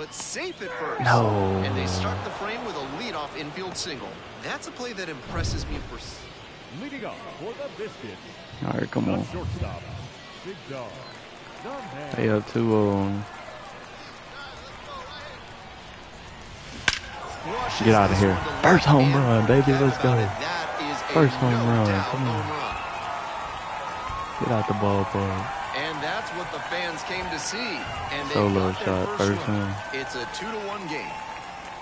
but safe at first. No. And they start the frame with a leadoff infield single. That's a play that impresses me for... Leading off for the Biscuits. All right, come on. Shortstop, Big Dog. They up 2-0. Get out of here. First home run, baby. Let's go. First home run. Come on. Get out the ballpark. And that's what the fans came to see. And they Solo got their shot, first first one. one. It's a 2-1 game.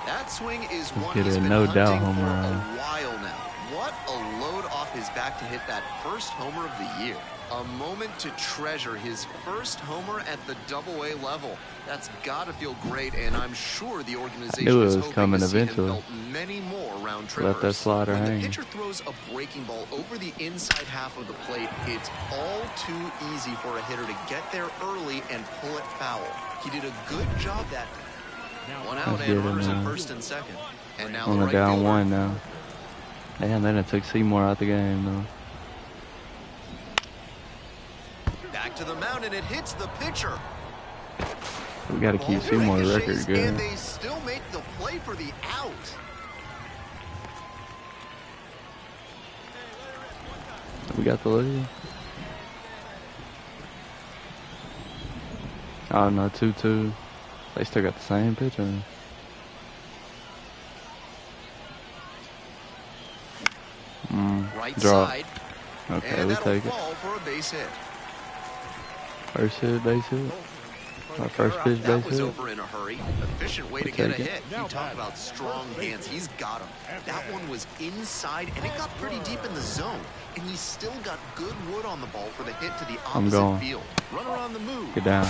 That swing is one get he's it, been no hunting doubt for home run. a while now. What a load off his back to hit that first homer of the year. A moment to treasure, his first homer at the Double-A level. That's got to feel great, and I'm sure the organization Knew it is was hoping coming to see eventually. him belt many more round trippers. Let that slider when hang. the pitcher throws a breaking ball over the inside half of the plate, it's all too easy for a hitter to get there early and pull it foul. He did a good job that day. One out and runners at first and second. And now On the the right down fielder. one now. Damn, then it took Seymour out the game though. Back to the mound, and it hits the pitcher. We got to keep Ball Seymour's ricochets, record and good. they still make the play for the out. We got the lead. Oh no, 2-2. They still got the same pitcher. Right Draw. side. Okay, And we that'll take it. fall for a base hit. First hit, base hit. Our first pitch, That base was hit. over in a hurry. Efficient way We to get a take it. hit. You talk about strong hands. He's got them. That one was inside, and it got pretty deep in the zone. And he still got good wood on the ball for the hit to the I'm opposite going. field. Runner on the move. Get down.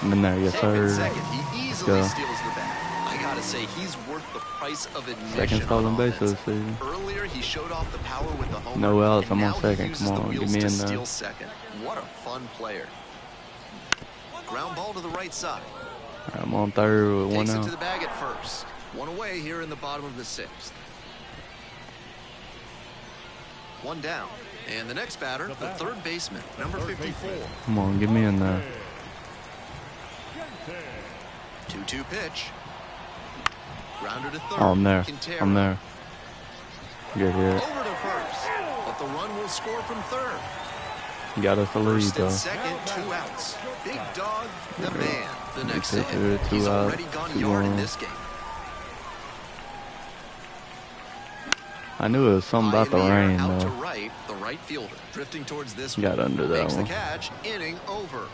I'm in there, yes Safe in sir. second. He easily Go. steals the bag. I gotta say, he's worth the price of admission. Second stolen on base offense. this season. Earlier, he showed off the power with the homer. No outs, and I'm on now he second. uses Come the on, get wheels me to in there. steal second. What a fun player. Ground ball to the right side. I'm on third with one Takes it out. to the bag at first. One away here in the bottom of the sixth. One down. And the next batter, the third baseman, number 54. Come on, get me in there. 2-2 pitch. Grounder to third. Oh, I'm there. Quintero. I'm there. Good hit. Over to first. But the run will score from third. Got us the lead First and though. second, 2 outs. Big Dog, the man. The next Good hit. hit, 2 He's out, already gone 2 yard in on. this game. I knew it was something about the High in air, rain out to though. right, the right fielder drifting towards this Got one. under that Makes one. the catch, inning over.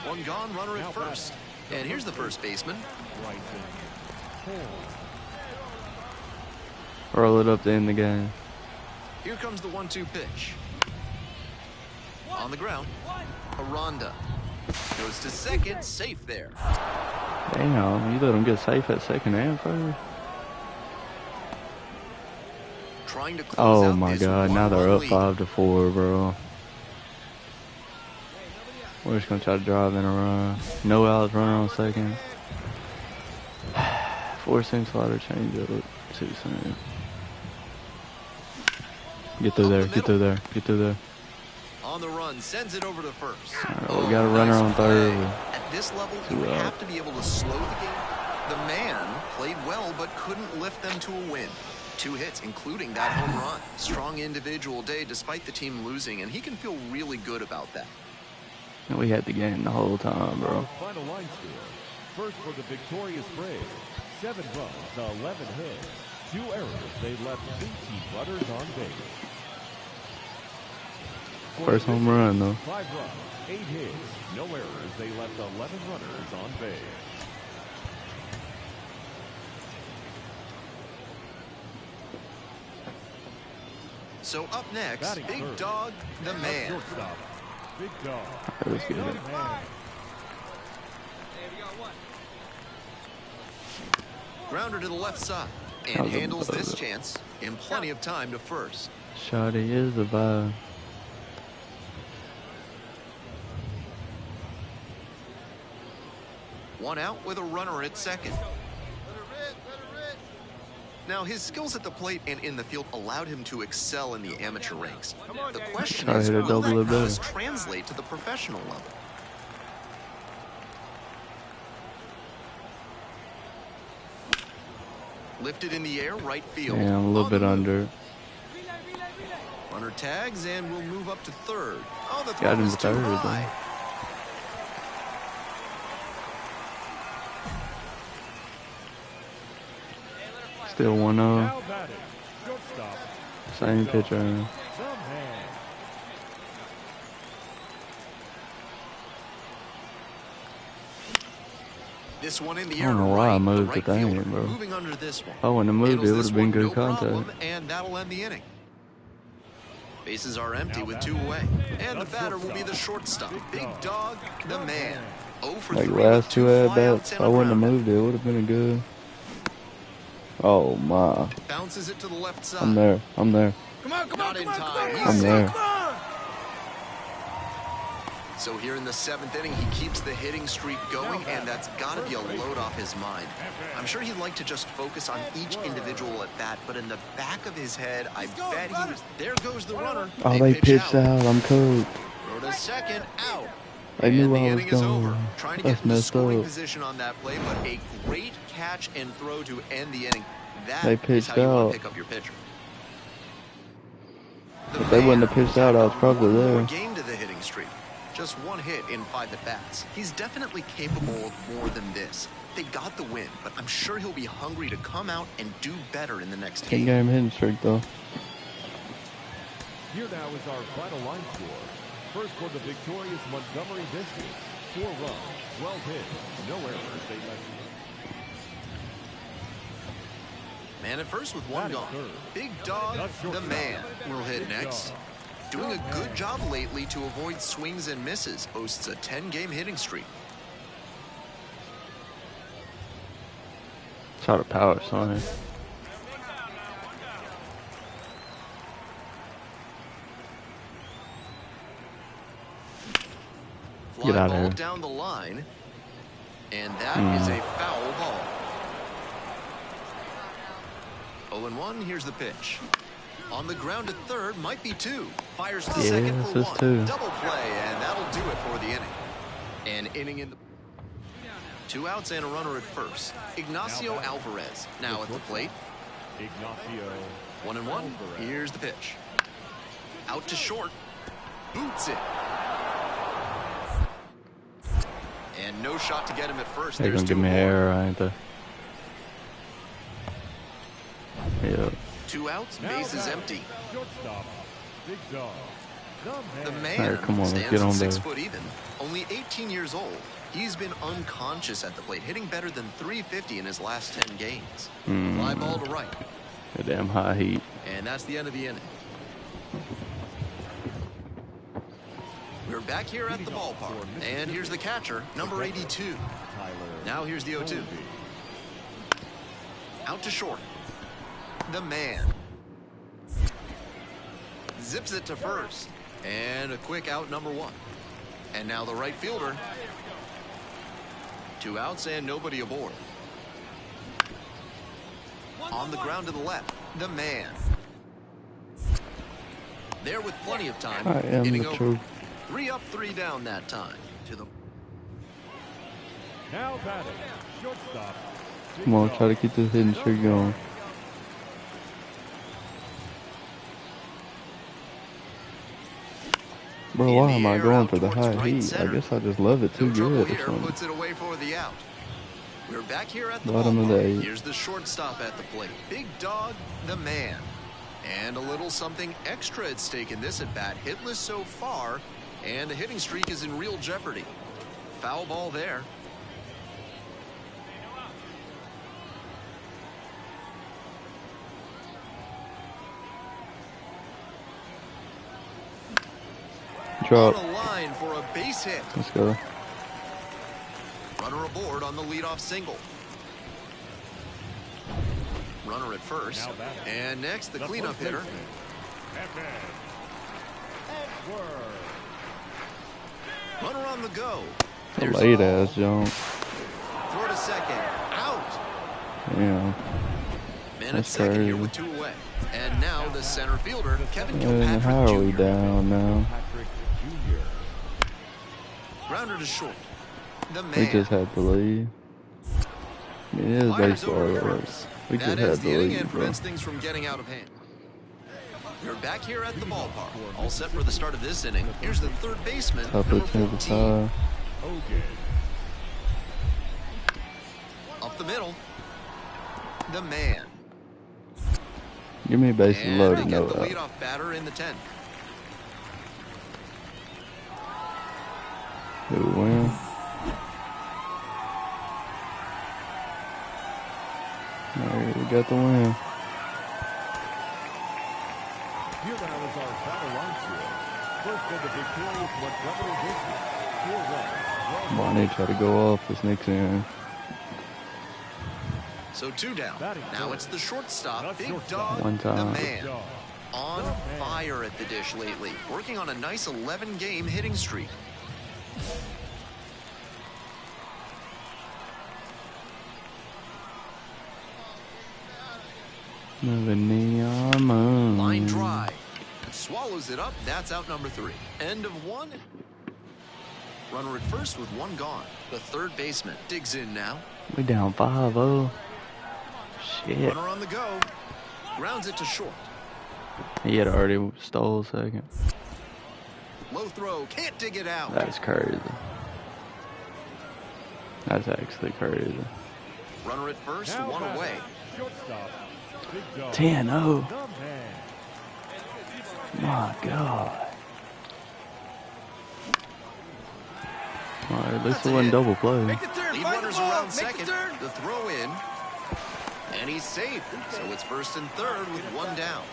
One gone, runner at first. And here's the first baseman. Roll it up to end the game. Here comes the 1-2 pitch. On the ground, Aranda goes to second, safe there. Damn, you let them get safe at second and first. Trying to close Oh out my this god, now they're up one-run lead. 5-4, bro. We're just gonna try to drive in a run. No outs, runner on second. 4-seam slider change up. 2-seam. Get through there, get through there, get through there. On the run, sends it over to first. Alright, we got a runner on third. At this level, you Two have out. to be able to slow the game. The man played well, but couldn't lift them to a win. 2 hits, including that home run. Strong individual day despite the team losing, and he can feel really good about that. And we had the game the whole time, bro. Final line score. First for the victorious Braves. 7 runs, 11 hits, 2 errors. They left 18 runners on base. For First the home run, though. 5 runs, 8 hits, no errors. They left 11 runners on base. So up next, Batting Big third. Dog, the man. Shortstop, Big Dog. Let's get it. The man. Grounder to the left side. That And was a handles this buzzer. chance in plenty of time to first. Shotty is a vibe. One out with a runner at second. Now, his skills at the plate and in the field allowed him to excel in the amateur ranks. The question Try to is, hit a will double that a bit. prowess translate to the professional level? Lifted in the air, right field. Yeah, I'm a little bit under. Runner tags and will move up to third. Oh, the Got throw him is to too third, high. Still 1-0. Now batting, shortstop. Same pitcher. This one in the I air don't to know why I right, the moved right the thing, fielder, bro. moving under this one. I wouldn't have moved it. It would Handles have this been one, good no contact. problem, and that'll end the inning. Bases are empty with 2 away. And the batter will be the shortstop. Big Dog, the man. 0 for Like 3 last with 2 2 at flyouts bats, and I a wouldn't have grounder. moved it. It would have been a good. Oh my! Bounces it to the left side. I'm there. I'm there. Come on, come Not on, in come on, time. come on, He's come I'm on, there. come on. So here in the 7th inning, he keeps the hitting streak going, and that's got to be a load off his mind. I'm sure he'd like to just focus on each individual at bat, but in the back of his head, I bet he was, there goes the runner. Oh, they pitched out. I'm cooked. Throw to second, out. They knew And the I was inning is over. going. Trying to That's get into messed scoring up. position on that play, but a great catch and throw to end the inning. That They is pitched how you want out. to pick up your pitcher. If they wouldn't have pitched out, I was probably One more there. game to the hitting streak. Just 1 hit in 5 at-bats. He's definitely capable of more than this. They got the win, but I'm sure he'll be hungry to come out and do better in the next 10 game. game hitting streak though. Here now is our final line score. First for the victorious Montgomery Biscuits. 4 runs, 12 hits, no errors. They left. Man at first with 1 gone. Big Dog, the man, will hit next. Doing a good job lately to avoid swings and misses. Boasts a 10-game hitting streak. Saw the power sign. Fly Get out of ball here. down the line. And that is a foul ball. 0-1, here's the pitch. On the ground at third, might be 2. Fires to second Yes, for it's 1. 2. Double play, and that'll do it for the inning. An inning in the 2 outs and a runner at first. Ignacio Alvarez now at the plate. Ignacio. 1-1. Here's the pitch. Out to short. Boots it. And no shot to get him at first. They're There's gonna give 2 me an aboard. error, ain't they? Yeah. 2 outs, Now base is batting, empty. Shortstop. Big Dog. The man Alright, come on, let's stands get at on 6 there. foot even. Only 18 years old. He's been unconscious at the plate, hitting better than .350 in his last 10 games. Fly ball to right. A damn high heat. And that's the end of the inning. We're back here at the ballpark. And here's the catcher, number 82. Now here's the 0-2. Out to short. The man. Zips it to first. And a quick out, number 1. And now the right fielder. 2 outs and nobody aboard. On the ground to the left, the man. There with plenty of time. I am hitting the over. truth. 3 up, 3 down that time. To the Now batting. Shortstop. Big Come on, Dog. try to keep this hitting streak going. Bro, In why the am I air, going out for the towards high right heat? I center. guess I just love it too No trouble good or here, something. puts it away for the out. We're back here at the Bottom of the ballpark. 8th. Here's the shortstop at the plate. Big Dog, the man. And a little something extra at stake in this at bat. Hitless so far, and the hitting streak is in real jeopardy. Foul ball there. Drop. On a line for a base hit. Let's go. Runner aboard on the leadoff single. Runner at first. Now batting. And next, the The cleanup first hitter. baseman. Edward. Runner on the go. A There's late ball. ass jump. Throw to second. Out. Yeah. Man at That's second here crazy. with 2 away. And now the center fielder, Kevin And how are we Kilpatrick Jr. down now? Patrick Jr. Grounder to short. The We man. just had to leave. I mean, it is Fires baseball. over though. first. We just That had ends the the inning lead, and bro. prevents things from getting out of hand. We're back here at the ballpark. All set for the start of this inning. Here's the third baseman, Top number of the 14. Hogan. Up the middle. The man. Give me a bases And loaded, they no get the out. leadoff batter in the 10th. Do we win? There, we got the win. Here now is our battle line score. First for the victorious Montgomery Biscuits. 4 runs. Bonnie tried to go off this next inning. So 2 down. Now it's the shortstop, Big shortstop. Dog, One the time. man. Dog. On fire at the dish lately. Working on a nice 11-game hitting streak. Moving neon moon. Line drive. Swallows it up. That's out number 3. End of 1. Runner at first with 1 gone. The third baseman digs in now. We down 5-0. Shit. Runner on the go. Grounds it to short. He had already stole second. Low throw. Can't dig it out. That's crazy. That's actually crazy. Runner at first, Now 1 batting. away. Shortstop. Big Dog. 10-0. The man. My God. All right, at least That's it a wasn't hit. double play. Make the turn. Lead Find the runners ball. around Make second. the turn. The throw in. And he's safe. So it's first and third with 1 down.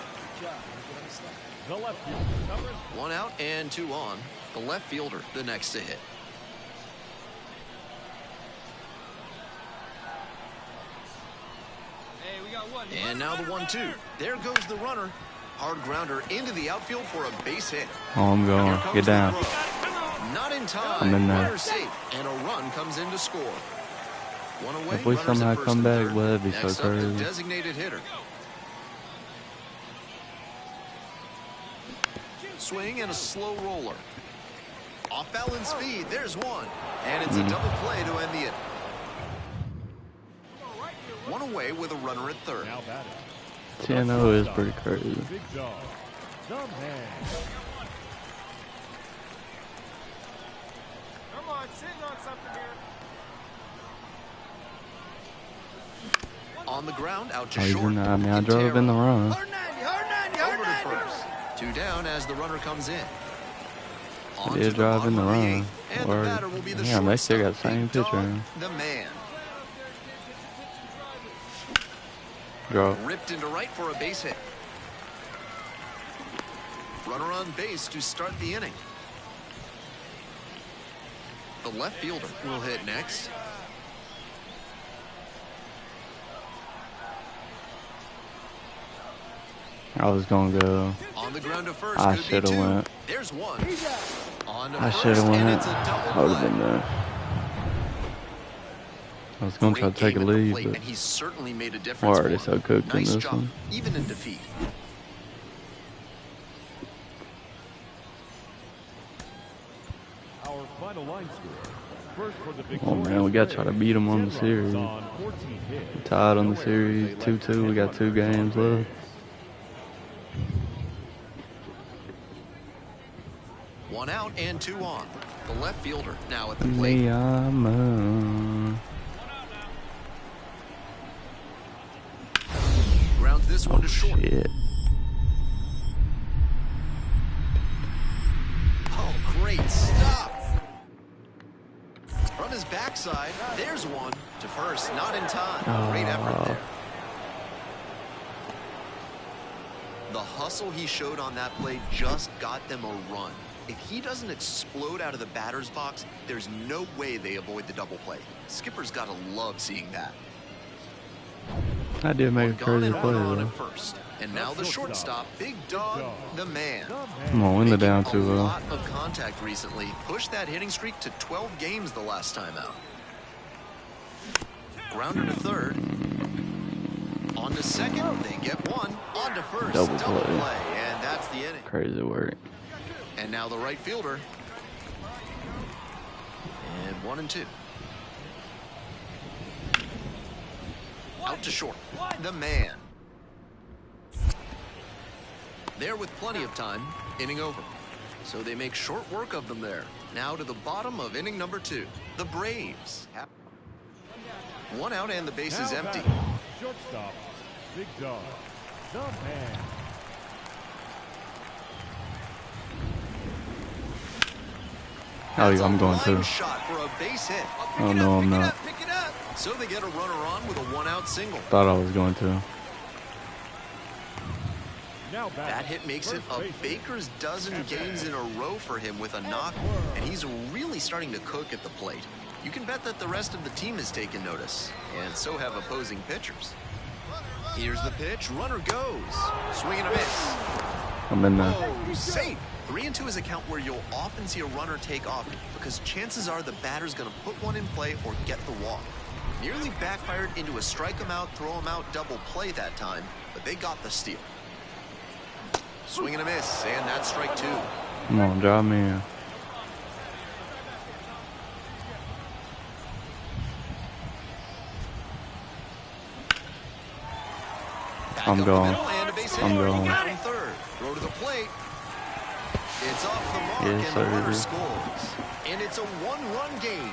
The left fielder. Number 1 out and 2 on. The left fielder, the next to hit. Hey, we got one. And now the 1-2. There goes the runner. Hard grounder into the outfield for a base hit. Oh, I'm Here going. comes Get the down. throw. Not in time. I'm in there. Runner safe, and a run comes in to score. 1 away. If we runners at somehow first come and back, third. well, that'd be so Next up, the crazy. designated hitter. Swing and a slow roller. Off balance speed. There's one. And it's a double play to end the inning. 1 away with a runner at third. now batting. 10-0 is pretty crazy. Big Dog. The man. Come on, sitting on something here. On the ground, out to Oh, he's short. in the, I mean, I drove in the run. Hard 90, hard 90, Over hard to 90. first. 2 down as the runner comes in. On I to did drive in the bottom of run. eighth, and the Word. batter will be the Damn, they still got shortstop, the same Big Dog, picture. the man. Drop. Ripped into right for a base hit. Runner on base to start the inning. The left fielder will hit next. I was gonna go. On the ground to first. I could be shoulda 2. went. There's 1. On to I first, should have and went. it's a double I would have play. been there. I was gonna try to Great take a game at the lead, plate, but and he's certainly made a we're difference. already for so him. cooked in Nice this job, one. even in defeat. Our final line score. First for the Oh man, we gotta try to beat them on the 10 series. runs on 14 hits. Tied on the No series, errors. 2-2. We got 2 games left. One out and 2 on. The left fielder now at the plate. Neon moon. Grounds this one Oh to short. shit. Oh, great stop. From his backside, there's one to first. Not in time. Great effort there. The hustle he showed on that play just got them a run. If he doesn't explode out of the batter's box, there's no way they avoid the double play. Skipper's got to love seeing that. I did make a Gone crazy and play one on though. at first. And now the shortstop, Big Dog, the man. Come on, win the down Making 2-0. a lot of contact recently. Pushed that hitting streak to 12 games the last time out. Grounder to third. On to second. They get one. On to first. Double Double play. play. And that's the inning. Crazy work. And now the right fielder. And 1 and 2. Out to short. The man. There with plenty of time. Inning over. So they make short work of them there. Now to the bottom of inning number 2. The Braves. One out and the base is empty. Shortstop, Big Dog, the man. Oh, yeah, I'm going to. Shot for a base hit. Oh, no, I'm not. Pick it up. So they get a runner on with a 1-out single. Thought I was going to. That hit makes it a baker's dozen games in a row for him with a knock, and he's really starting to cook at the plate. You can bet that the rest of the team has taken notice, and so have opposing pitchers. Here's the pitch. Runner goes. Swing and a miss. I'm in there. Oh, safe. 3-2 is a count where you'll often see a runner take off because chances are the batter's going to put one in play or get the walk. Nearly backfired into a strike him out, throw him out double play that time, but they got the steal. Swing and a miss, and that's strike 2. Come on, drive me in. I'm going. I'm going. Third. Throw to the plate. It's off the mark, Yes, and the runner sir. scores. And it's a 1-run game.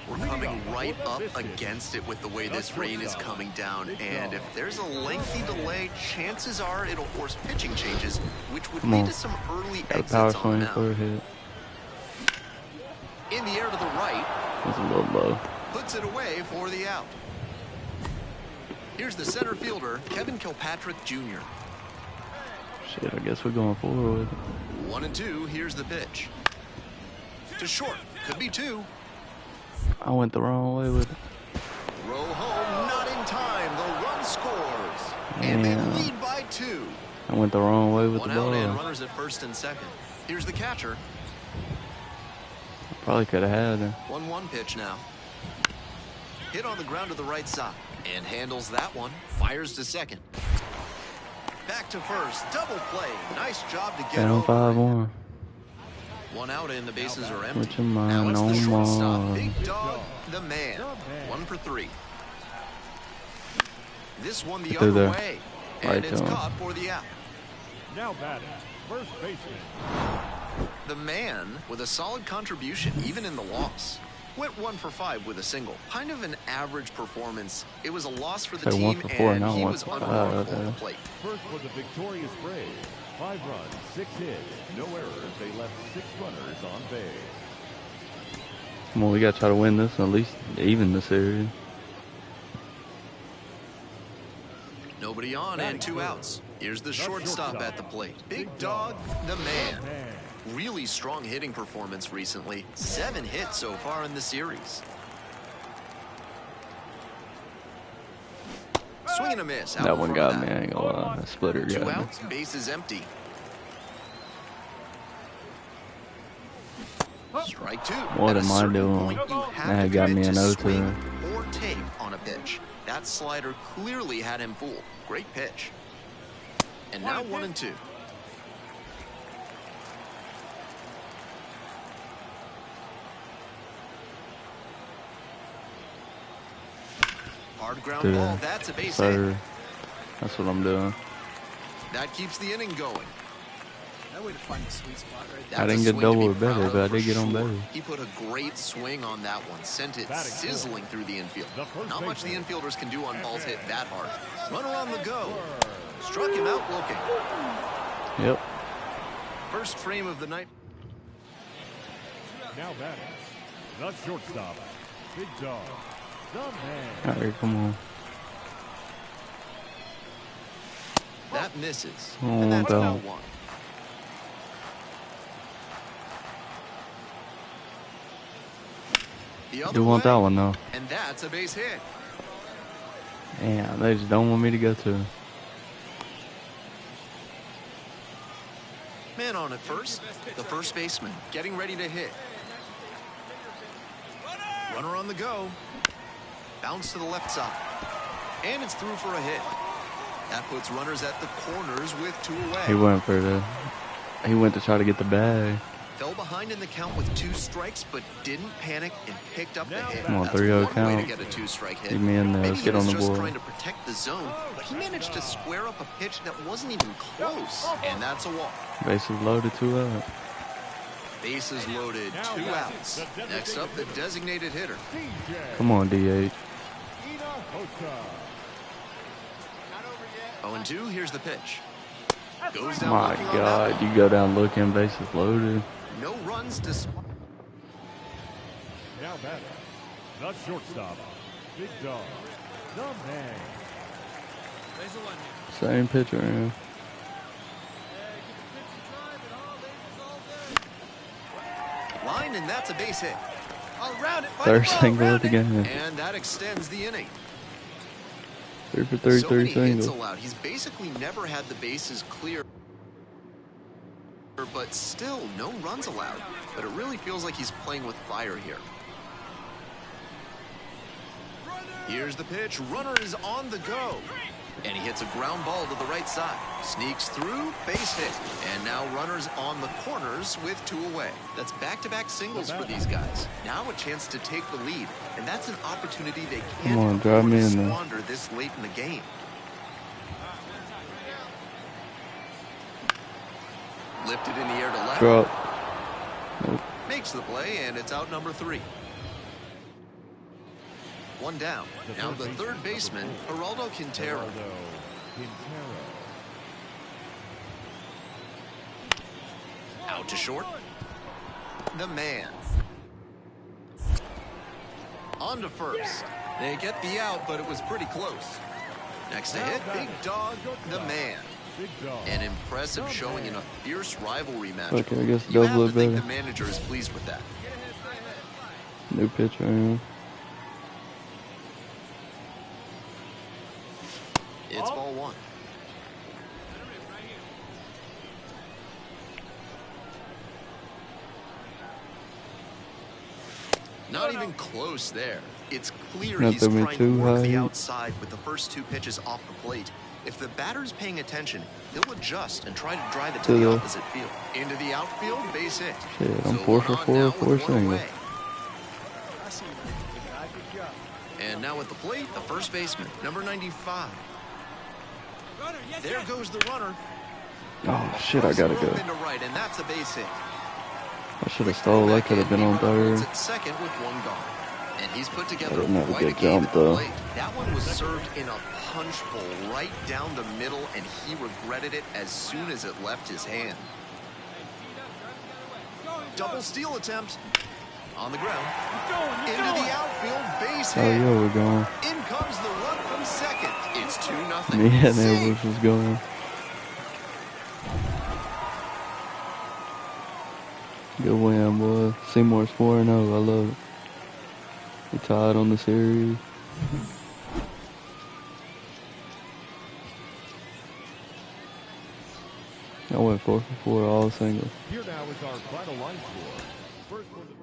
We're coming right up against it with the way this rain is coming down, and if there's a lengthy delay, chances are it'll force pitching changes, which would lead to some early Got a power exits on swing the for a mound. hit. In the air to the right, It's a little low. puts it away for the out. Here's the center fielder, Kevin Kilpatrick Jr. Shit, I guess we're going forward with it. 1-2, here's the pitch. To short, could be 2. I went the wrong way with it. Throw home, not in time. The run scores. And they Damn. lead by 2. I went the wrong way with One the out and ball. runners at first and second. Here's the catcher. Probably could have had it. 1-1 pitch now. Hit on the ground to the right side. And handles that one. Fires to second. Back to first. Double play. Nice job to get Down over. 5-1. 1 out and the bases are empty. Put your mind Now it's the on shortstop. mine. Big Dog, the man. 1 for 3. This one the Get through other there. way. Right And it's to him. caught for the out. Now batting, first baseman. The man with a solid contribution even in the loss. Went 1 for 5 with a single. Kind of an average performance. It was a loss for the Say 1 team, for 4, and not he 1 was for 5, unremarkable on okay. the plate. First for the victorious Braves. 5 runs, 6 hits, no errors. They left 6 runners on base. Come on, we got to try to win this and at least even the series. Nobody on and 2 outs. Here's the shortstop at the plate. Big Dog, the man. Really strong hitting performance recently. 7 hits so far in the series. Swing and a miss. Out That one from got that. me, I ain't gonna lie. That splitter 2 got me. outs, base is empty. Strike 2. What At a am I certain doing? point, you have That to got me commit an to 0-2. swing or take on a pitch. That slider clearly had him fooled. Great pitch. And now 1-2. Hard ground Dude, ball. That's a base hit. sir. That's what I'm doing. That keeps the inning going. That way to find the sweet spot right That's I didn't a get swing to double be or better, proud of but I for did get on sure. better. He put a great swing on that one. Sent it Batting sizzling through the infield. The first Not much the baseman. infielders can do on balls hit that hard. Runner on the go. Struck him out looking. Yep. First frame of the night. Now batting, the shortstop, Big Dog, the man. All right, come on. That misses. Oh, And that's no. now 1. The other Do want way, that one though. and that's a base hit. Damn, they just don't want me to go to. Man on at first. The first baseman getting ready to hit. Runner on the go. Bounce to the left side. And it's through for a hit. That puts runners at the corners with 2 away. He went for the He went to try to get the bag. Fell behind in the count with 2 strikes, but didn't panic and picked up the hit. Come on, That's 3-0 one count. way to get a 2-strike hit. Keep me in there. Maybe Let's he get was on the just board. trying to protect the zone, but he managed to square up a pitch that wasn't even close, and that's a walk. Bases loaded, 2 out. Bases loaded, 2 outs. Next up, the designated hitter. Come on, DH. 0-2, here's the pitch. Goes down My looking on that God, you go down looking, bases loaded. No runs despite. Now batting, the shortstop, Big Dog, the man. Same pitcher, man. Line, and that's a base hit. Around it. Third single of the game. And that extends the inning. 3 for 3, So 3 many hits singles. allowed. He's basically never had the bases clear. But still, no runs allowed. But it really feels like he's playing with fire here. Here's the pitch. Runner is on the go. And he hits a ground ball to the right side. Sneaks through, base hit. And now runners on the corners with 2 away. That's back-to-back singles for these guys. Now a chance to take the lead. And that's an opportunity they Come on, can't drive afford me to in there. squander this late in the game. Lifted in the air to left. Drop. Nope. Makes the play, and it's out number 3. 1 down. Now the third baseman, Geraldo Quintero. Out to short. The man. On to first. They get the out, but it was pretty close. Next to hit, Big Dog, the man. An impressive showing in a fierce rivalry match. Okay, I guess You have double to it think better. the manager is pleased with that. New pitcher, man. It's ball 1. Not even close there. It's clear Not he's that we trying to too work the high. outside with the first 2 pitches off the plate. If the batter's paying attention, he'll adjust and try to drive it to the opposite field. Into the outfield, base hit. Shit, I'm So 4 one for on 4, now 4 with 1 singles. away. And now at the plate, the first baseman, number 95. There goes the runner. Oh, shit, I gotta go. Into right, and that's a base hit. I should have stole. That could have been on third. At second with 1 gone. And he's put together didn't have a quite a good game jump, at the though. plate. That one was served in a punch bowl right down the middle, and he regretted it as soon as it left his hand. Double steal attempt. On the ground. Into the outfield, base Oh, hit. yeah, we're going. In comes the run from second. It's 2-0. Me and Save. Edwards was going. Good win, boy. Seymour's 4-0. I love it. We tied on the series. I went 4 for 4, all singles. Here now is our final line score. First for the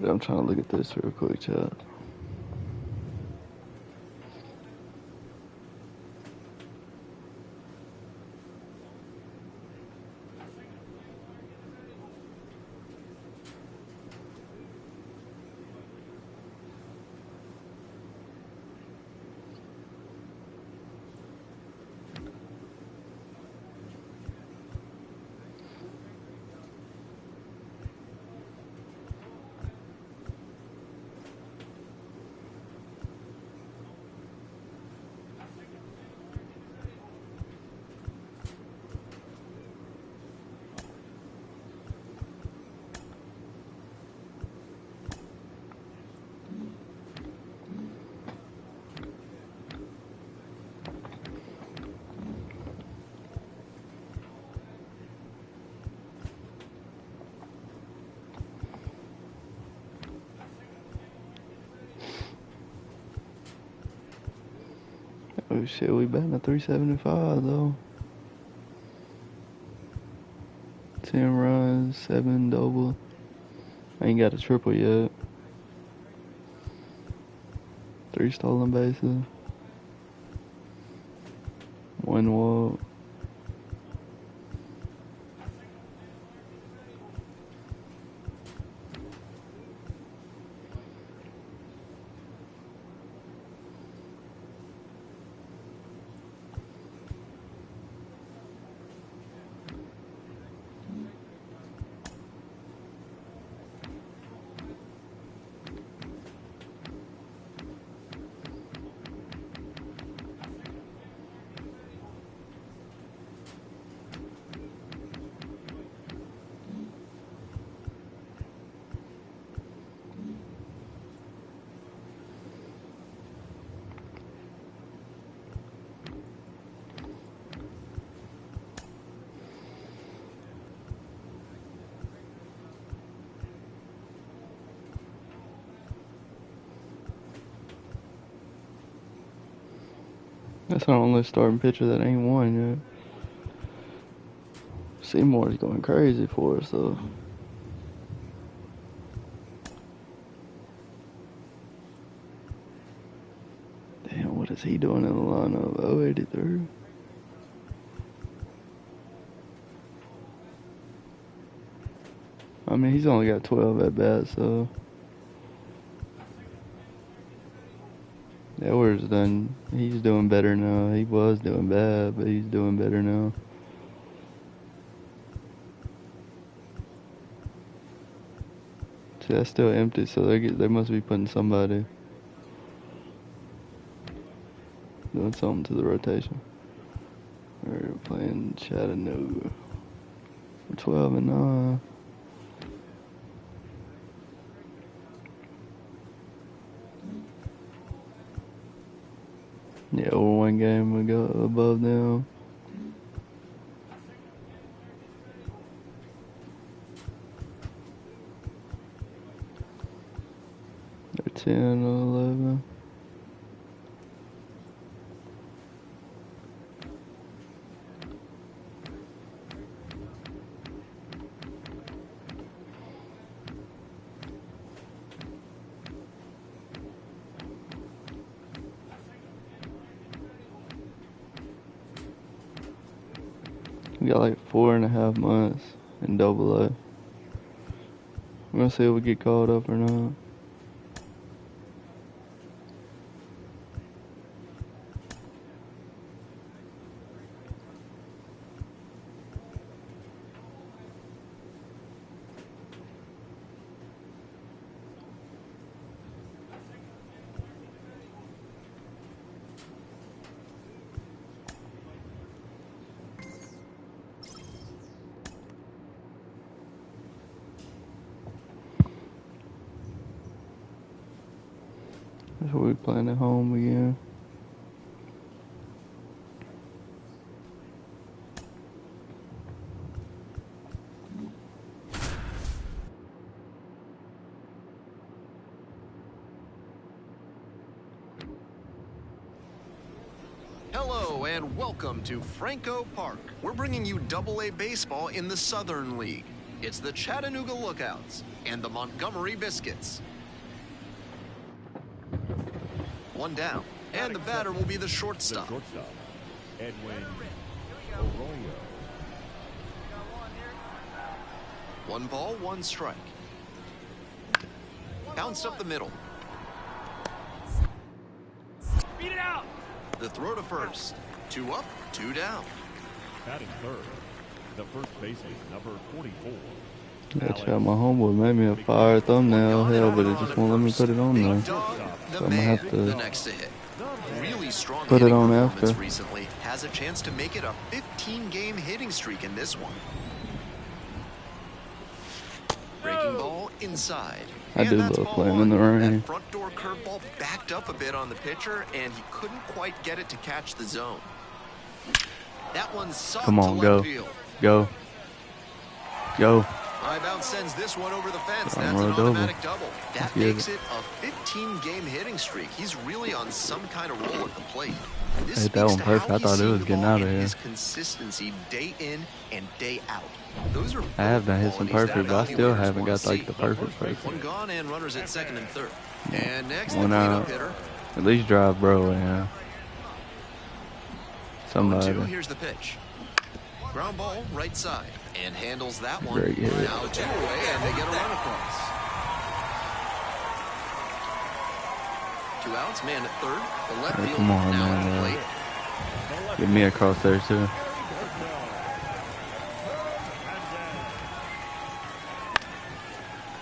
I'm trying to look at this real quick, chat. Oh shit, we batting a 375 though. 10 runs, 7 double. I ain't got a triple yet. 3 stolen bases. 1 walk. That's our only starting pitcher that ain't won yet. Seymour's going crazy for us though. Damn, what is he doing in the lineup? 083. I mean, he's only got 12 at bats, so. Edwards done. He's doing better now. He was doing bad, but he's doing better now. See, that's still empty, so they must be putting somebody doing something to the rotation. We're playing Chattanooga. 12-9. Yeah, over 1 game we go above them. They're 10 or 11. We got like 4.5 months in Double A. We're gonna see if we get called up or not. That's what we're playing at home again. Hello and welcome to Franco Park. We're bringing you Double-A baseball in the Southern League. It's the Chattanooga Lookouts and the Montgomery Biscuits. 1 down, and the batter will be the shortstop. Edwin Arroyo. 1 ball, 1 strike. Bounced up the middle. Beat it out. The throw to first. 2 up, 2 down. Batting third, the first baseman, number 44. That's how my homeboy made me a fire thumbnail. Hell, but it just won't let me put it on there. So I'm gonna have The to next to hit. Really strong put it hitting on performance after. recently. Has a chance to make it a 15-game hitting streak in this one. Breaking ball inside. I do that's love ball playing 1. in the rain. That front door curveball backed up a bit on the pitcher, and he couldn't quite get it to catch the zone. That one's soft Come on, to go. left field. Go. Go. High bounce sends this one over the fence. So That's an double. automatic double. That Let's makes it a 15-game hitting streak. He's really on some kind of roll at the plate. This Hit that speaks one to perfect. how I he's thought it seeing was the getting ball out of and here. his consistency day in and day out. Those are I have done hit some qualities that perfect, but I still evaluators haven't wanna got like see. the perfect. One gone and runners at second and third. And next, One the cleanup out. hitter. At least drive bro in. Somebody. 0-2, here's the pitch. Ground ball, right side. And handles that one. Great hit. Now 2 away, and they get a run across. 2 outs, man at third. The left Hey, field come on, now at the man. plate. Get me across there too.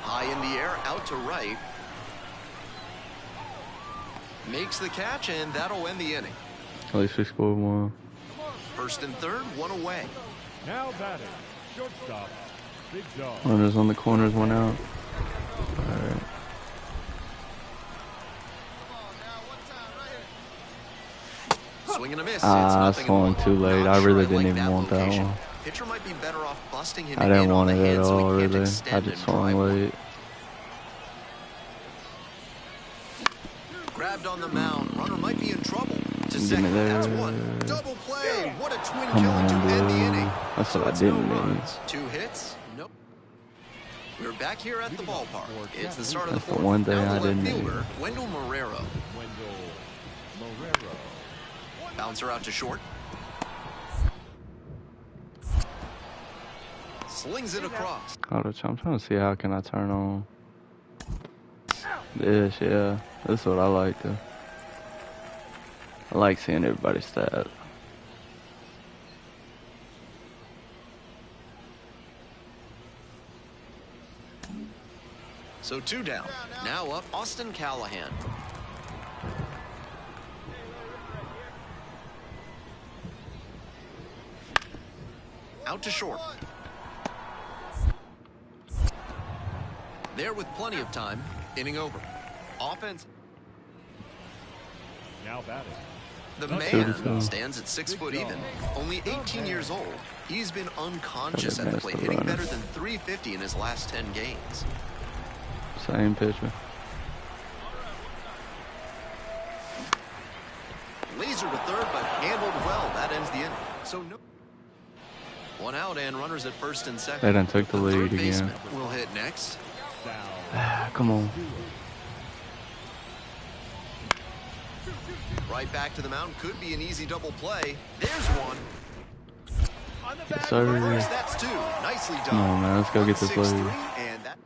High in the air, out to right. Makes the catch, and that'll end the inning. At least we scored one. First and third, 1 away. Now batting, shortstop, Big Dog. Runners on the corners, one out. Alright. Swing and a miss. Ah, I It's nothing swung in one. too late. Not I sure really I didn't like even want that location. one. Pitcher might be better off busting him I didn't in want on it the at head so all, he can't really. extend I and just drive swung one. late. Grabbed on the mound. Runner might be in trouble. To Give me second, there. that's one. Double play. What a twin Come kill on, to end the dude. inning. That's So what I it's didn't no mean. runs. 2 hits. Nope. We're back here at the ballpark. It's the start of the That's the fourth. one thing Now I the left didn't fielder, mean. Wendell Marrero. Wendell Marrero. Bouncer out to short. Slings it across. Hold on, I'm trying to see how can I turn on this. Yeah, this is what I like to. I like seeing everybody's stats. So 2 down. Now up, Austin Callahan. Out to short. There with plenty of time. Inning over. Offense. Now batting. The Touchdown. man stands at 6 foot even. Only 18 years old. He's been unconscious at the plate, hitting better than .350 in his last 10 games. Same pitcher. Laser to third, but handled well. That ends the inning. So no. 1 out and runners at first and second. They done took the lead third again. baseman will hit next. Come on. Right back to the mound. Could be an easy double play. There's one. On the back Sir. First, that's 2. Nicely done. Come on, man. Let's go get this 1-6-3, lead. and that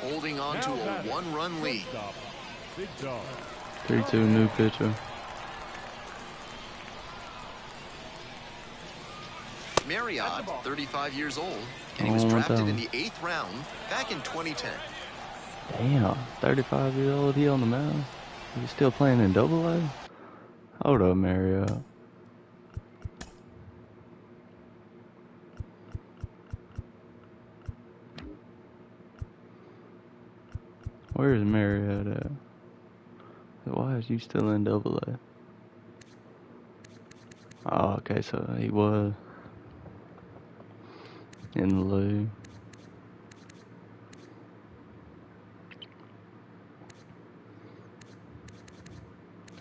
holding on to a 1-run lead. Shortstop, Big Dog. 3-2 new pitcher. Marriott, 35 years old, and he was Oh, drafted down. in the 8th round back in 2010. Damn, 35 years old. He on the mound. He's still playing in Double A. Hold up, Marriott. Where is Marriott at? Why is you still in Double A? Oh, okay, so he was in the league.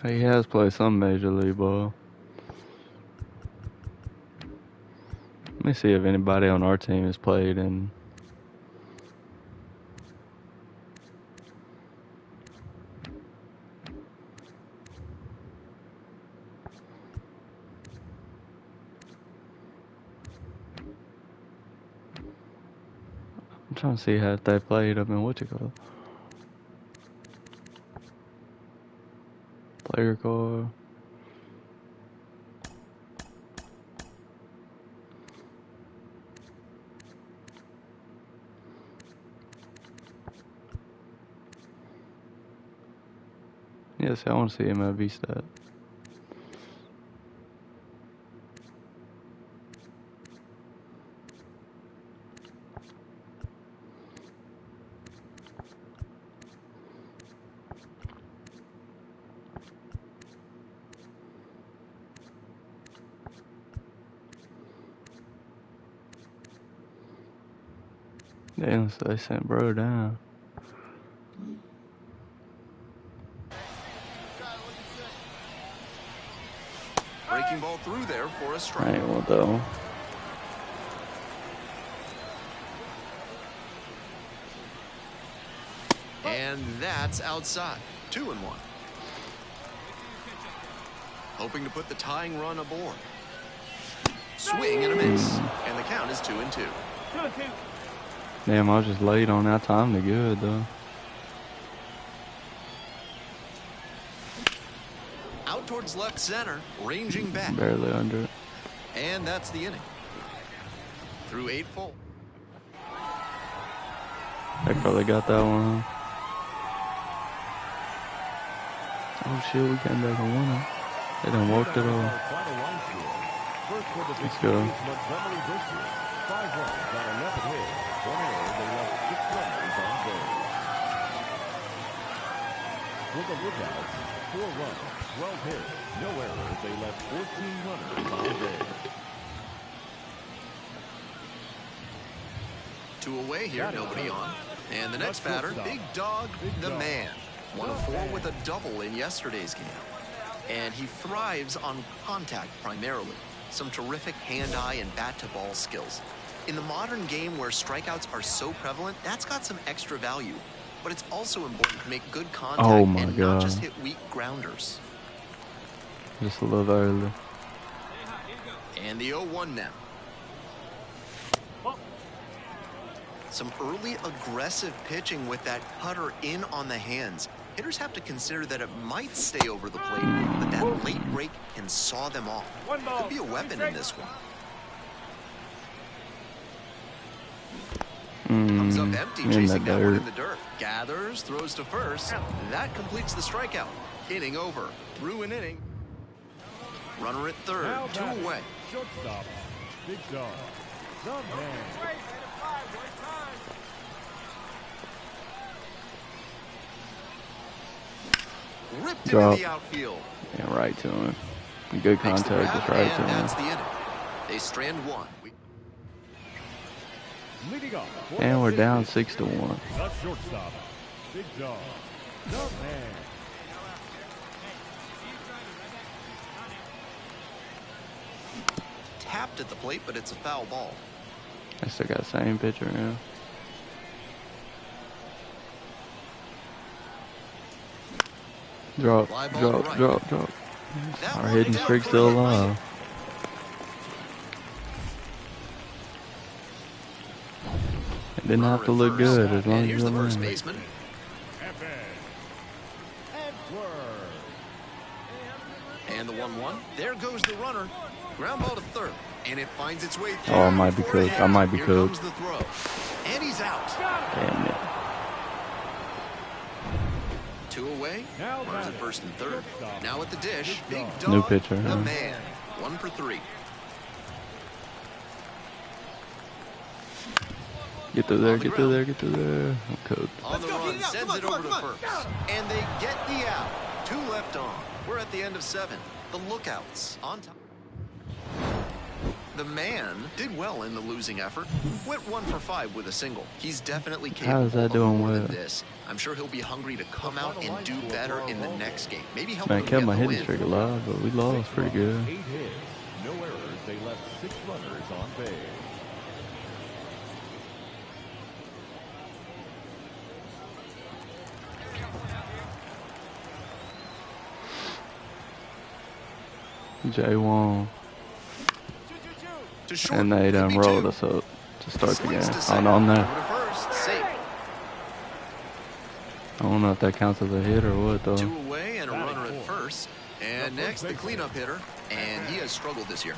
He has played some Major League ball. Let me see if anybody on our team has played in. I'm trying to see how they played up in what you call it. Player card. Yes, I want to see MLB stat. Damn, so they sent bro down. Breaking ball through there for a I strike. ain't want that one. And that's outside. 2-1. Hoping to put the tying run aboard. Swing and a miss. And the count is 2-2. Damn, I was just late on that time to good though. Out towards left center, ranging back. Barely under it. And that's the inning. Through 8 full. They probably got that one, huh? Oh shit, we came back and won it. They done worked it all. Let's go. Montgomery Biscuits, 5 runs on 11 hits, 1 error. They left 6 runners on base. For the Lookouts, 4 runs, 12 hits, no errors. They left 14 runners on base. 2 away here, nobody on. And the next batter, Big Dog, the man. 1 of 4 with a double in yesterday's game. And he thrives on contact primarily. Some terrific hand-eye and bat-to-ball skills. In the modern game where strikeouts are so prevalent, that's got some extra value. But it's also important to make good contact and not just hit weak grounders. Just a little early. And the 0-1 now. Some early aggressive pitching with that cutter in on the hands. Hitters have to consider that it might stay over the plate, but that late break can saw them off. Could be a weapon in this one. Comes up empty, chasing that one in the dirt. Gathers, throws to first. That completes the strikeout. Inning over. Through an inning. Runner at third. 2 away. Shortstop, Big Dog, the man. Ripped into the outfield. Yeah, right to him. Good contact, just right to him. That's the inning. They strand 1. Leading off, And we're down 6-1. the shortstop, Big Dog, the man. Tapped at the plate, but it's a foul ball. I still got the same pitcher now. Drop, drop, drop, drop. Our hidden streak still alive. It didn't have to look good as long as the you're first in. baseman. And the 1-1. There goes the runner. Ground ball to third. And it finds its way through. Oh, I might be cooked. I might be Here cooked. comes the throw. And he's out. Damn it. 2 away. Runners at first and third. Now at the dish. Big Dog, New pitcher, the huh? man. 1 for 3. Get through there, get through there, get through there. I'm cooked. On the run, sends it over to first. And they get the out. 2 left on. We're at the end of 7. The Lookouts on top. The man did well in the losing effort. Went 1 for 5 with a single. He's definitely capable How is that of doing more well? than this. I'm sure he'll be hungry to come out and do better in the next game. Maybe help Man, I them kept get my the hitting win. streak alive, but we lost pretty good. 8 hits, no errors. They left 6 runners on base. J1. To short, And they done 52. rolled us up to start the game. Swings to Oh, second. no, I'm there. Over to first. Safe. I don't know if that counts as a hit or what, though. 2 away and a runner at first. And next, the cleanup hitter. And he has struggled this year.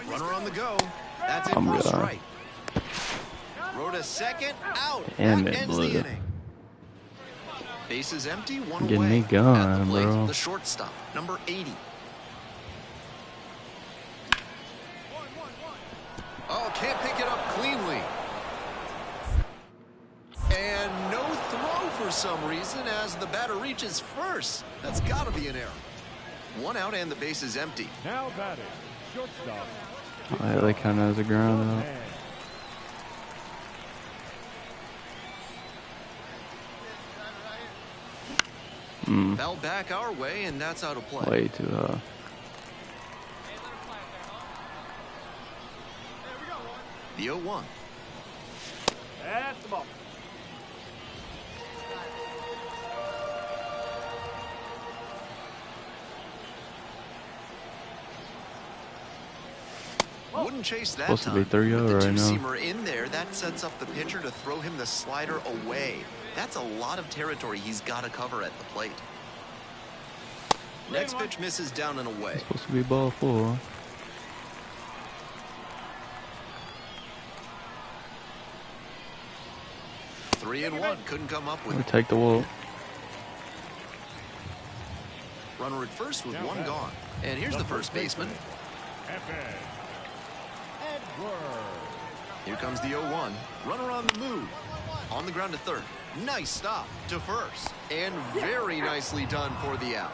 Runner on the go. That's it I'm for a good. strike. Throw to second. Out. Damn That it, ends Blue. the inning. Bases empty. 1 Getting away. me going, At the plate, bro. the shortstop, number 80. Oh, can't pick it up cleanly. And no throw for some reason as the batter reaches first. That's got to be an error. 1 out and the base is empty. Now batting, shortstop. Oh, yeah, they count as a ground out. Foul back our way, and that's out of play. Way too high. The 0-1. That's the ball. Wouldn't chase that Supposed to be time. 3-0 With the right now. two-seamer in there, that sets up the pitcher to throw him the slider away. That's a lot of territory he's got to cover at the plate. Next pitch misses down and away. Supposed to be ball 4. 3-1. Couldn't come up with We it. take the walk. Runner at first with one gone. And here's the first baseman. Here comes the 0-1. Runner on the move. On the ground to third. Nice stop to first. And very nicely done for the out.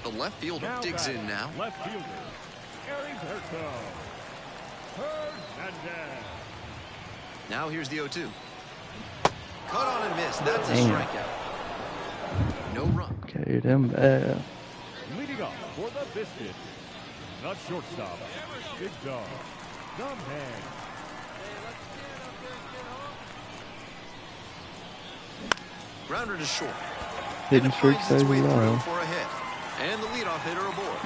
The left fielder digs in now. Left fielder, Heriberto Hernandez. Now here's the 0-2. Cut on and miss. That's a Damn. strikeout. No run. Okay, them bad. Leading off for the Biscuits, the shortstop, Big Dog, the man. Grounder to short. Hitting streak Finds says its way we through are. for a hit. And the leadoff hitter aboard.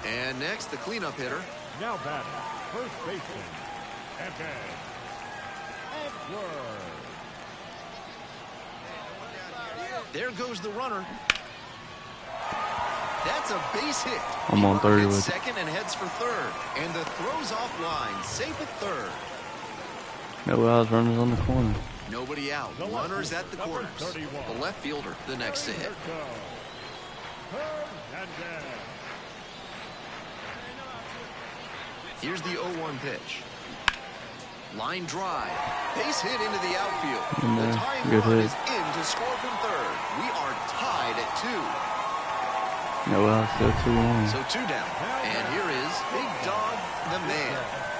And next, the cleanup hitter. Now batting, first baseman, Edward. There goes the runner. That's a base hit. I'm on third with it. Second and heads for third. And the throw's offline. Safe at third. No outs, runners on the corner. Nobody out. Runners at the corners. The left fielder, the next to hit. Here's the 0-1 pitch. Line drive. Base hit into the outfield. The tying Good run hit. is in to score from third. We are tied at 2. No outs, still 2-1. So 2 down. And here is Big Dog, the man.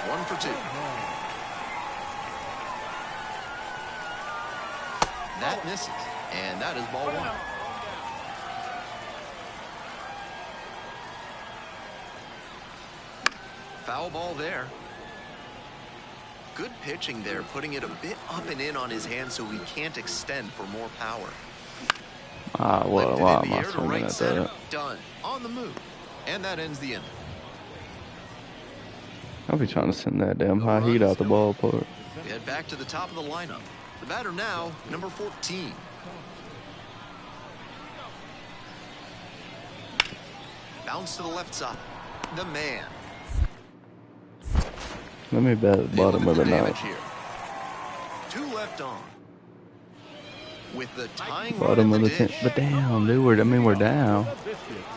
1 for 2. That misses. And that is ball 1. Foul ball there. Good pitching there, putting it a bit up and in on his hand so he can't extend for more power. Ah, well, Lifted why in am the I air to swinging right at center. that? Done. On the move. And that ends the inning. I'll be trying to send that damn high heat out the ballpark. We head back to the top of the lineup. The batter now, number 14. Bounce to the left side. The man. Let me bet They bottom of limit the the ninth. damage here. 2 left on. With the tying Bottom run of in the the 10th. dish. But damn, dude, we're down. The Biscuits,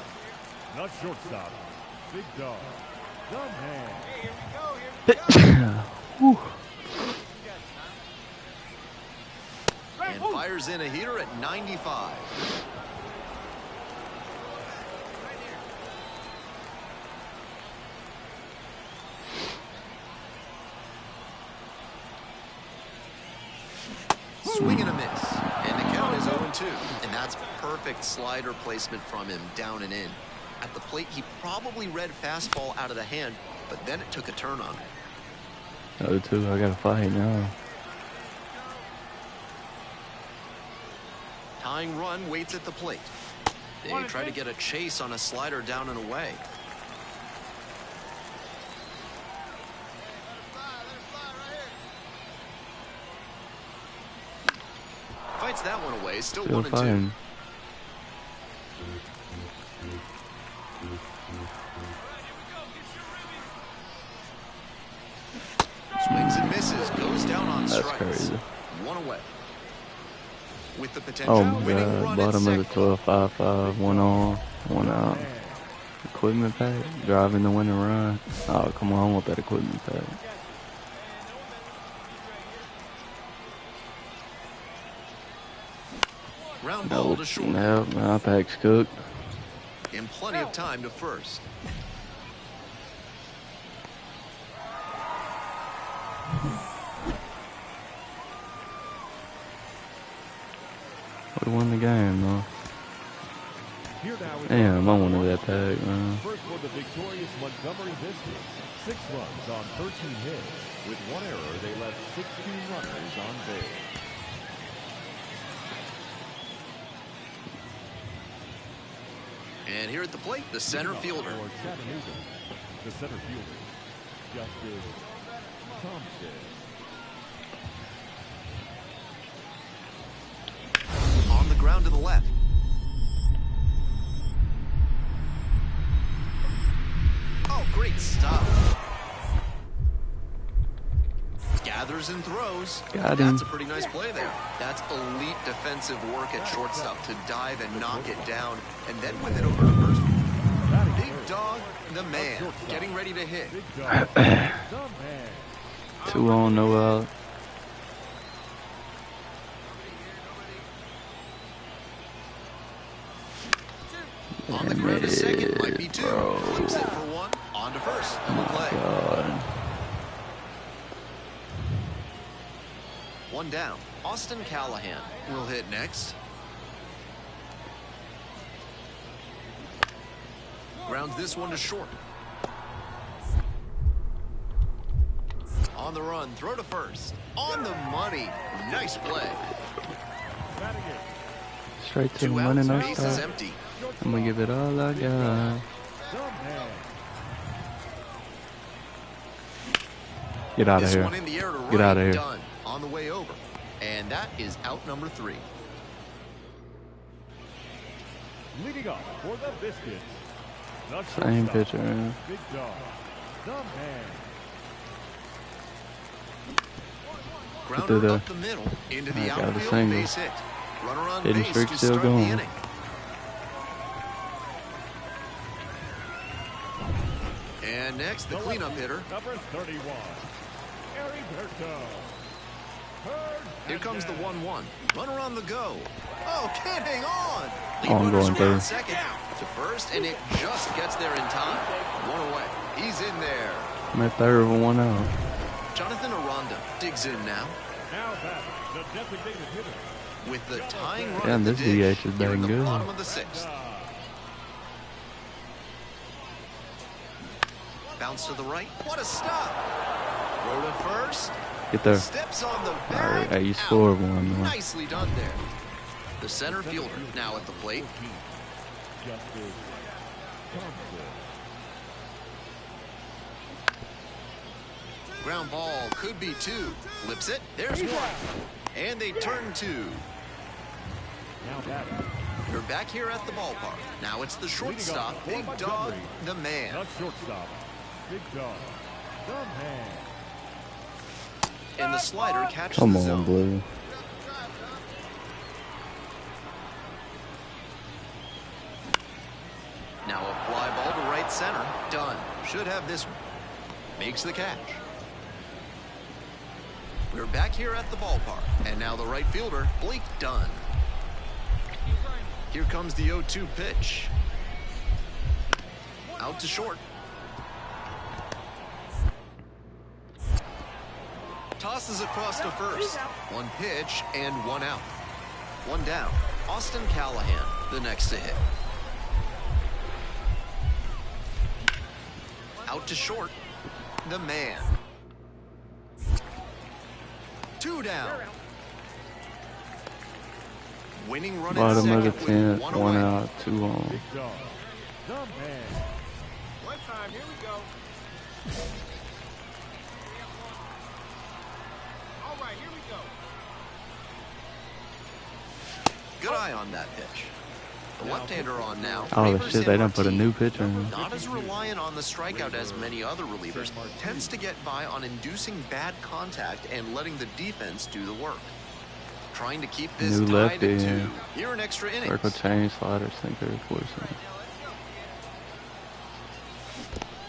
the shortstop, Big Dog, the man. Whew. And fires in a heater at 95. Swing and a miss. And the count is 0-2. And that's perfect slider placement from him, down and in. At the plate, he probably read fastball out of the hand, but then it took a turn on him. 0-2, I gotta fight now. Tying run waits at the plate. They try to get a chase on a slider down and away. Fights that one away. Still Still 1-2. fighting. Swings and misses. Goes down on That's strikes. crazy. 1 away. With the potential Oh my winning god, run bottom at of the second. 12-5-5, 1 on, 1 out. Equipment pack, driving the winning run. Oh, come on, I want that equipment pack. Ground ball Nope, to short. nope, my pack's cooked. And plenty of time to first. Could have won the game, though. Here now is Damn, I wanted that tag, man. first for the victorious Montgomery Biscuits. 6 runs on 13 hits. With 1 error, they left 16 runners on base. And here at the plate, the center fielder. For Chattanooga, the center fielder, Justice Thompson. On the ground to the left. Oh, great stop. Gathers and throws. Got him. That's a pretty nice play there. That's elite defensive work at shortstop to dive and knock it down and then whip it over to first. Big Dog, the man, getting ready to hit. 2 on, no out. On the ground to second, might be 2. Bro. Flips it for 1. On to first. Double play. God. 1 down. Austin Callahan will hit next. Grounds this one to short. On the run, throw to first. On the money. Nice play. Straight to the 2 money, outs, no bases stop. empty. I'm gonna give it all I got. Get out of This here. one in the air to Get right, out of here. done. On the way over. And that is out number 3. Leading off for the Biscuits, the Same shortstop, pitcher, man. Big Dog, the man. Grounder the- up the middle into the I got the outfield, single. base hit. Runner on Hitting base streak to still start the going. inning. And next, the cleanup hitter. Number 31, Heriberto. Here comes the 1-1. Runner on the go. Oh, can't hang on. Lead Oh, I'm runners going around third. second to first, and it just gets there in time. 1 away. He's in there. I'm at third with 1 out. Jonathan Aranda digs in now Now batting, the designated hitter. with the tying run Damn, at the this dish DH is here in batting the good. bottom of the 6th. Bounce to the right. What a stop. Throw to first. Get there. Steps on the All bag. right, hey, you Out. scored 1, man. Nicely done there. The center fielder now at the plate. Justice Thompson. Ground ball could be 2. Flips it. There's 1. And they turn 2. Now batting, They're back here at the ballpark. Now it's the shortstop, Big Dog, the man. the shortstop, Big Dog, the man. And the slider catches Come the on, zone. Blue. Now a fly ball to right center. Done. Should have this one. Makes the catch. We're back here at the ballpark. And now the right fielder, Blake Dunn. Here comes the 0-2 pitch. Out to short. Tosses across to first. 1 pitch and 1 out. 1 down. Austin Callahan, the next to hit. Out to short. The man. 2 down. Winning run at Bottom of the second 10th, with 1 1 away. out, 2 on. Big Dog, the man. One time, here we go. All right, here we go. Good eye on that pitch. The left-hander on now. Oh, Favors shit, they San done put a Martin. new pitcher in. Not as reliant on the strikeout as many other relievers, tends to get by on inducing bad contact and letting the defense do the work. Trying to keep this New tied lefty, at 2 yeah. here in extra innings. Circle change, slider, sinker, forcing.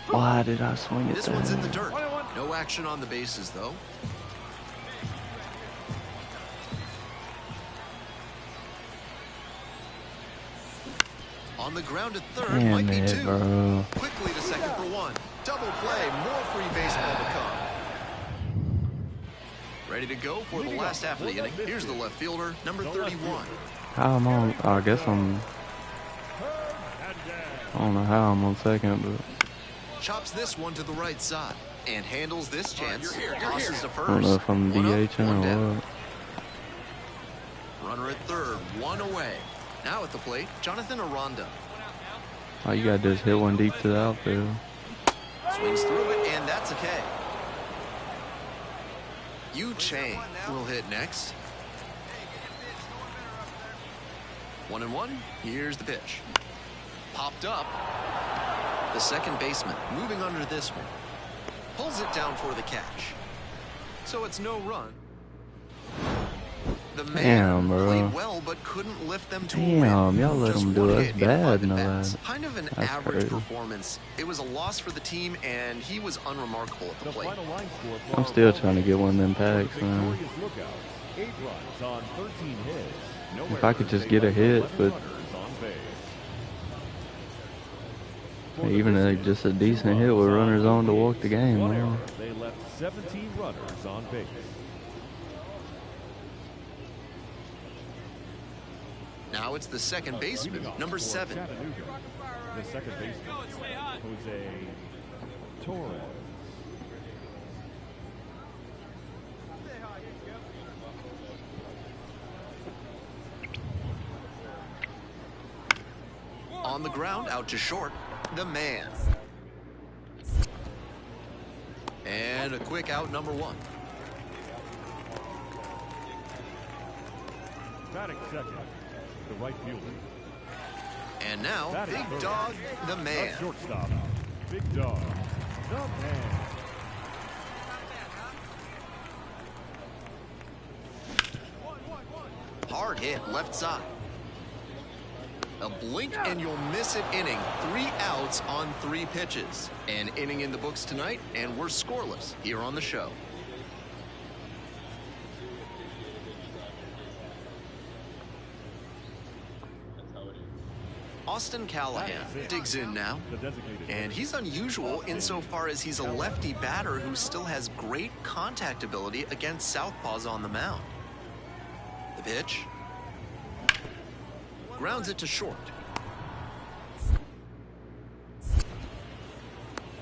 Why did I swing it This there? one's in the dirt. No action on the bases, though. On the ground at third, Damn might be it, 2. bro. Quickly to second for 1. Double play, more free baseball to come. Ready to go for the last half of the inning. Here's the left fielder, number 31. How I'm on? I guess I'm. I don't know how I'm on second, but Chops this one to the right side and handles this chance. Tosses to I don't know first. if I'm One up, DHing one or down. what. Runner at third, one away. Now at the plate, Jonathan Aranda. All you gotta do is hit one deep to the outfield. Swings through it, and that's a K. Yu Chang will hit next. 1-1. Here's the pitch. Popped up. The second baseman moving under this one. Pulls it down for the catch. So it's no run. The man played well but couldn't lift them to a win. Damn, y'all let Just him do one it. hit That's in bad 5 in the at-bats. last. Kind of an That's average crazy. performance. It was a loss for the team, and he was unremarkable at the plate. I'm still trying to get one of them packs, man. Victorious Lookouts, 8 runs on 13 hits. No If I could just get a hit, but even just a decent hit with runners on to walk the game, man. They left 17 runners on base. Now it's the second baseman, number 7. Chattanooga, the second baseman, Jose Torres. On the ground, out to short, the man. And a quick out, number 1. Batting second, the right fielder. And now, Batting Big third, Dog, the man. the shortstop, Big Dog, the man. Hard hit, left side. A blink and you'll miss it inning. 3 outs on 3 pitches. An inning in the books tonight, and we're scoreless here on the show. Austin Callahan digs in now, and he's unusual insofar as he's a lefty batter who still has great contact ability against southpaws on the mound. The pitch. Grounds it to short.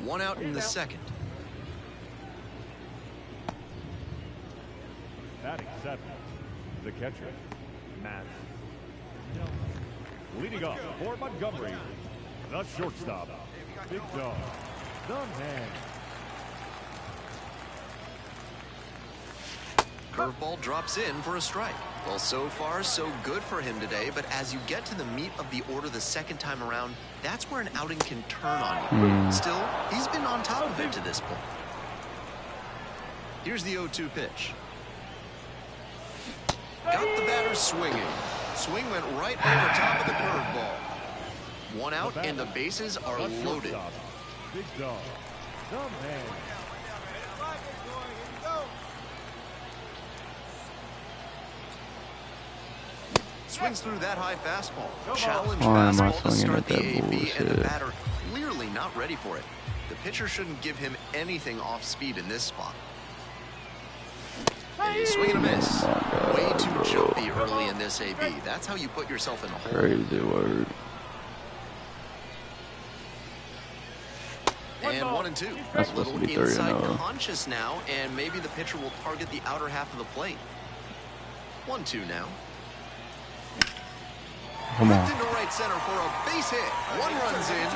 1 out in the second. Batting seven, the catcher, Matt. Leading off for Montgomery, the shortstop, Big Dog, the man. Curveball drops in for a strike. Well, so far, so good for him today, but as you get to the meat of the order the second time around, that's where an outing can turn on you. Still, he's been on top of it to this point. Here's the 0-2 pitch. Got the batter swinging. Swing went right over top of the curveball. 1 out, and the bases are loaded. Big Dog, the man. Swings through that high fastball. Challenge Why am I fastball to swinging start at the that AB, and the bullshit? batter clearly not ready for it. The pitcher shouldn't give him anything off speed in this spot. A swing and a miss. Way too jumpy early in this AB. That's how you put yourself in a hole. Crazy word. And 1-2. That's supposed Little to be 3-0. inside conscious now, and maybe the pitcher will target the outer half of the plate. 1-2 now. Come on. Into right center for a base hit. 1 run's in.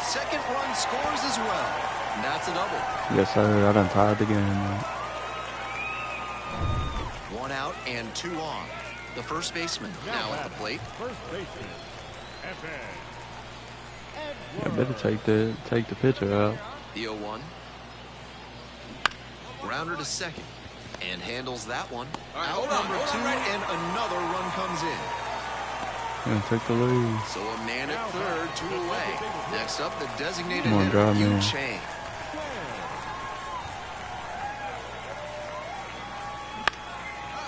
Second run scores as well. And that's a double. Yes, sir. I done tied the game, man. 1 out and 2 on. The first baseman now at the plate. First baseman, Evan. I better take the pitcher out. The 0-1. Grounder to second. And handles that one. Out number 2, and another run comes in. And took the lead. So a man at third, 2 away. Next up, the designated Come on, hitter, drive me Yu in. Chang.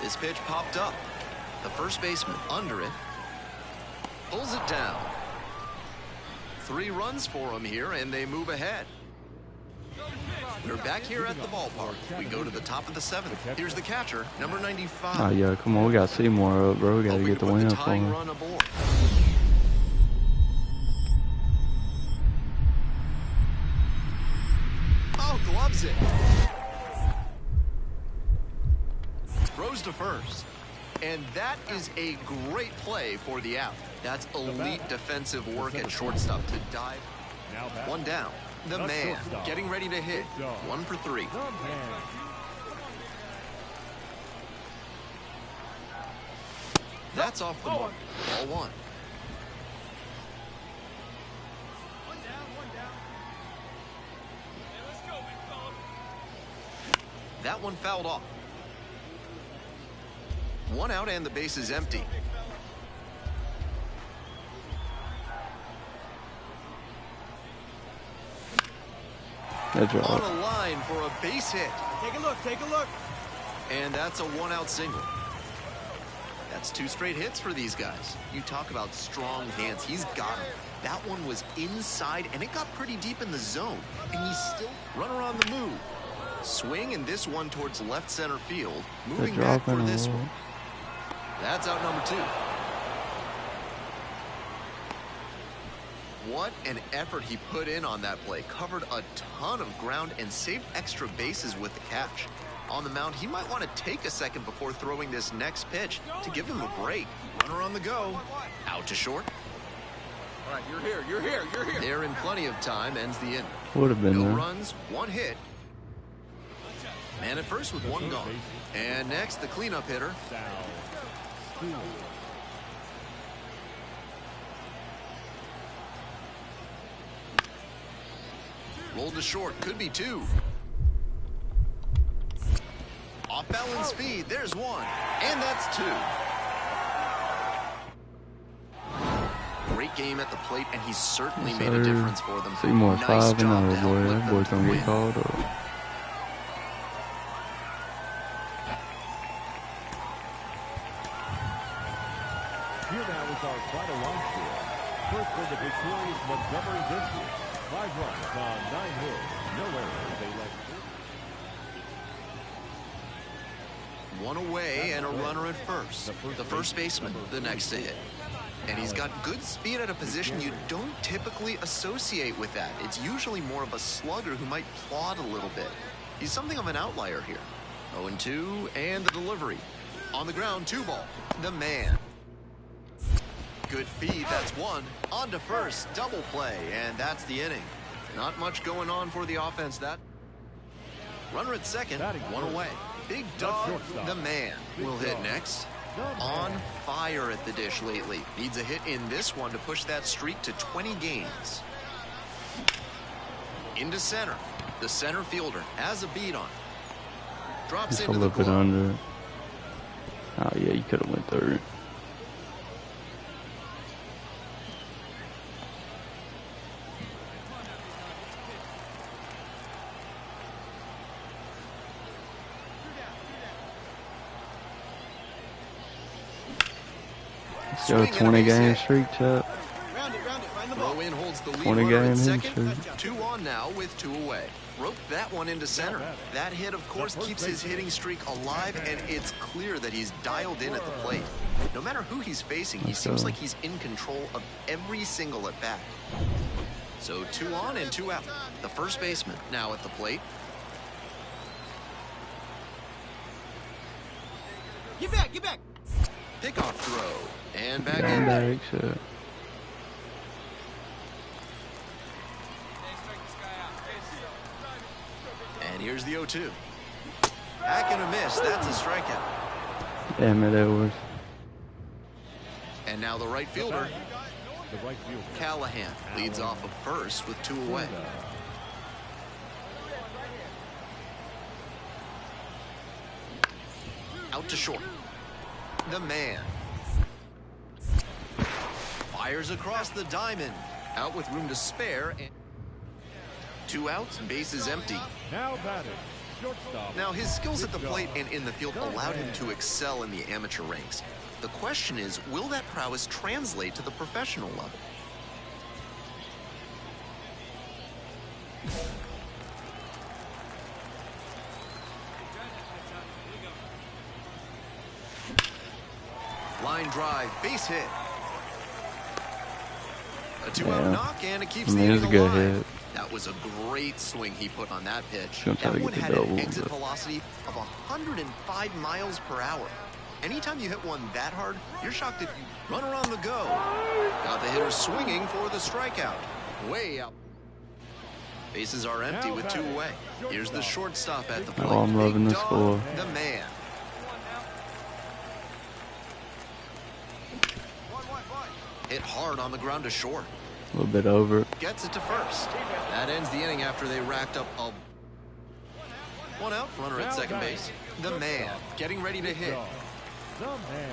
This pitch popped up. The first baseman under it. Pulls it down. 3 runs for him here, and they move ahead. We're back here at the ballpark. We go to the top of the seventh. Here's the catcher, number 95. Oh, yeah, come on. We got Seymour up, bro. We got to get the win for him. Run aboard. Oh, gloves it. Throws to first. And that is a great play for the out. That's elite defensive work at shortstop to dive. One down. The man getting ready to hit. 1 for 3. That's off the mark. Ball 1. That one fouled off. 1 out and the base is empty. On a line for a base hit. Take a look, take a look. And that's a 1-out single. That's 2 straight hits for these guys. You talk about strong hands. He's got them. That one was inside, and it got pretty deep in the zone. And he's still runner on the move. Swing, and this one towards left center field. Moving back for this one. That's out number 2. What an effort he put in on that play. Covered a ton of ground and saved extra bases with the catch. On the mound, he might want to take a second before throwing this next pitch to give him a break. Runner on the go. Out to short. All right, you're here, you're here, you're here. There in plenty of time, ends the inning. Would have been No there. runs, 1 hit. Man at first with 1 gone. And next, the cleanup hitter. Rolled to short, could be 2. Off balance speed, there's 1. And that's 2. Great game at the plate, and he certainly made a difference for them. Seymour Nice 5 and job 0, to help boy. lift That them boy's to the gonna win. get called up. Here now is our final line score. First for the victorious Montgomery Biscuits. 5 runs on 9 hits. No errors. They left 1 away and a runner at first. The first baseman, the next to hit. And he's got good speed at a position you don't typically associate with that. It's usually more of a slugger who might plod a little bit. He's something of an outlier here. 0-2 and the delivery. On the ground, 2 ball. The man. Good feed, that's 1. On to first, double play, and that's the inning. Not much going on for the offense. That runner at second, 1 away. Big dog, the man, will hit next. On fire at the dish lately. Needs a hit in this one to push that streak to 20 games. Into center. The center fielder has a beat on. Drops Just a into the little bit glove. under. Oh, yeah, you could have went third. Still a 20-game streak, Chuck. Round it, find the ball. Throw in holds the lead 20 runner at game hit second. streak. 2 on now with 2 away. Roped that one into center. That hit, of course, keeps his hitting streak alive, and it's clear that he's dialed in at the plate. No matter who he's facing, he seems like he's in control of every single at-bat. So 2 on and 2 out. The first baseman now at the plate. Get back, get back. Pickoff throw. And back Down in. back, Chuck. And here's the 0-2. Back and a miss. That's a strikeout. Damn it, Edwards. And now the right fielder, the right fielder. Callahan, leads off of first with 2 away. Out to short. The man. Fires across the diamond. Out with room to spare. And 2 outs, bases empty. Now batting, shortstop. Now, his skills at the plate and in the field allowed him to excel in the amateur ranks. The question is, will that prowess translate to the professional level? line drive, base hit. A two-out knock, and it keeps the it's a inning good alive. hit. That was a great swing he put on that pitch. Gonna try That to one get the had double, an exit but- velocity of 105 miles per hour. Anytime you hit one that hard, you're shocked if you run around the go. Got the hitter swinging for the strikeout. Way out. Bases are empty with two away. Here's the shortstop at the plate. Oh, I'm loving Big this Dog, score. the man. Hit hard on the ground to short. A little bit over. Gets it to first. That ends the inning after they racked up a one out, runner at second base. The man getting ready to hit. The man.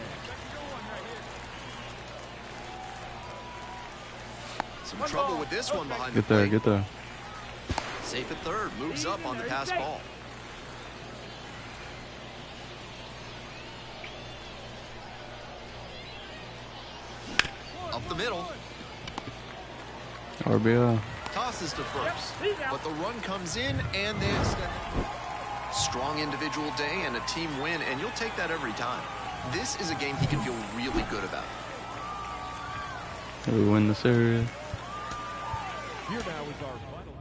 Some trouble with this one behind the Get there, plate. get there. Safe at third, moves up on the pass ball. Up the middle. RBI. Tosses to first. But the run comes in and they extend. Strong individual day and a team win, and you'll take that every time. This is a game he can feel really good about. We win the series. Here now is our final.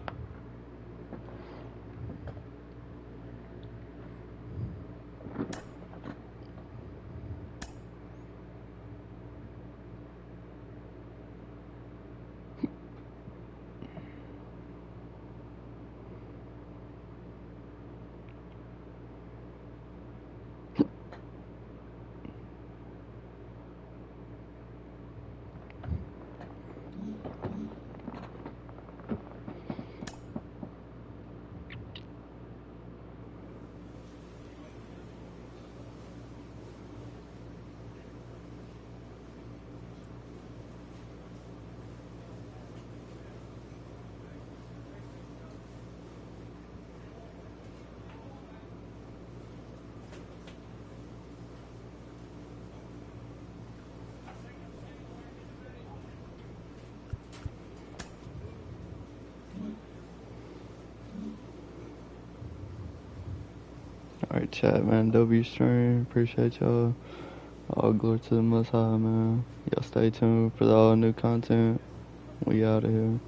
Alright, chat, man. W stream. Appreciate y'all. All glory to the Most High, man. Y'all stay tuned for all new content. We out of here.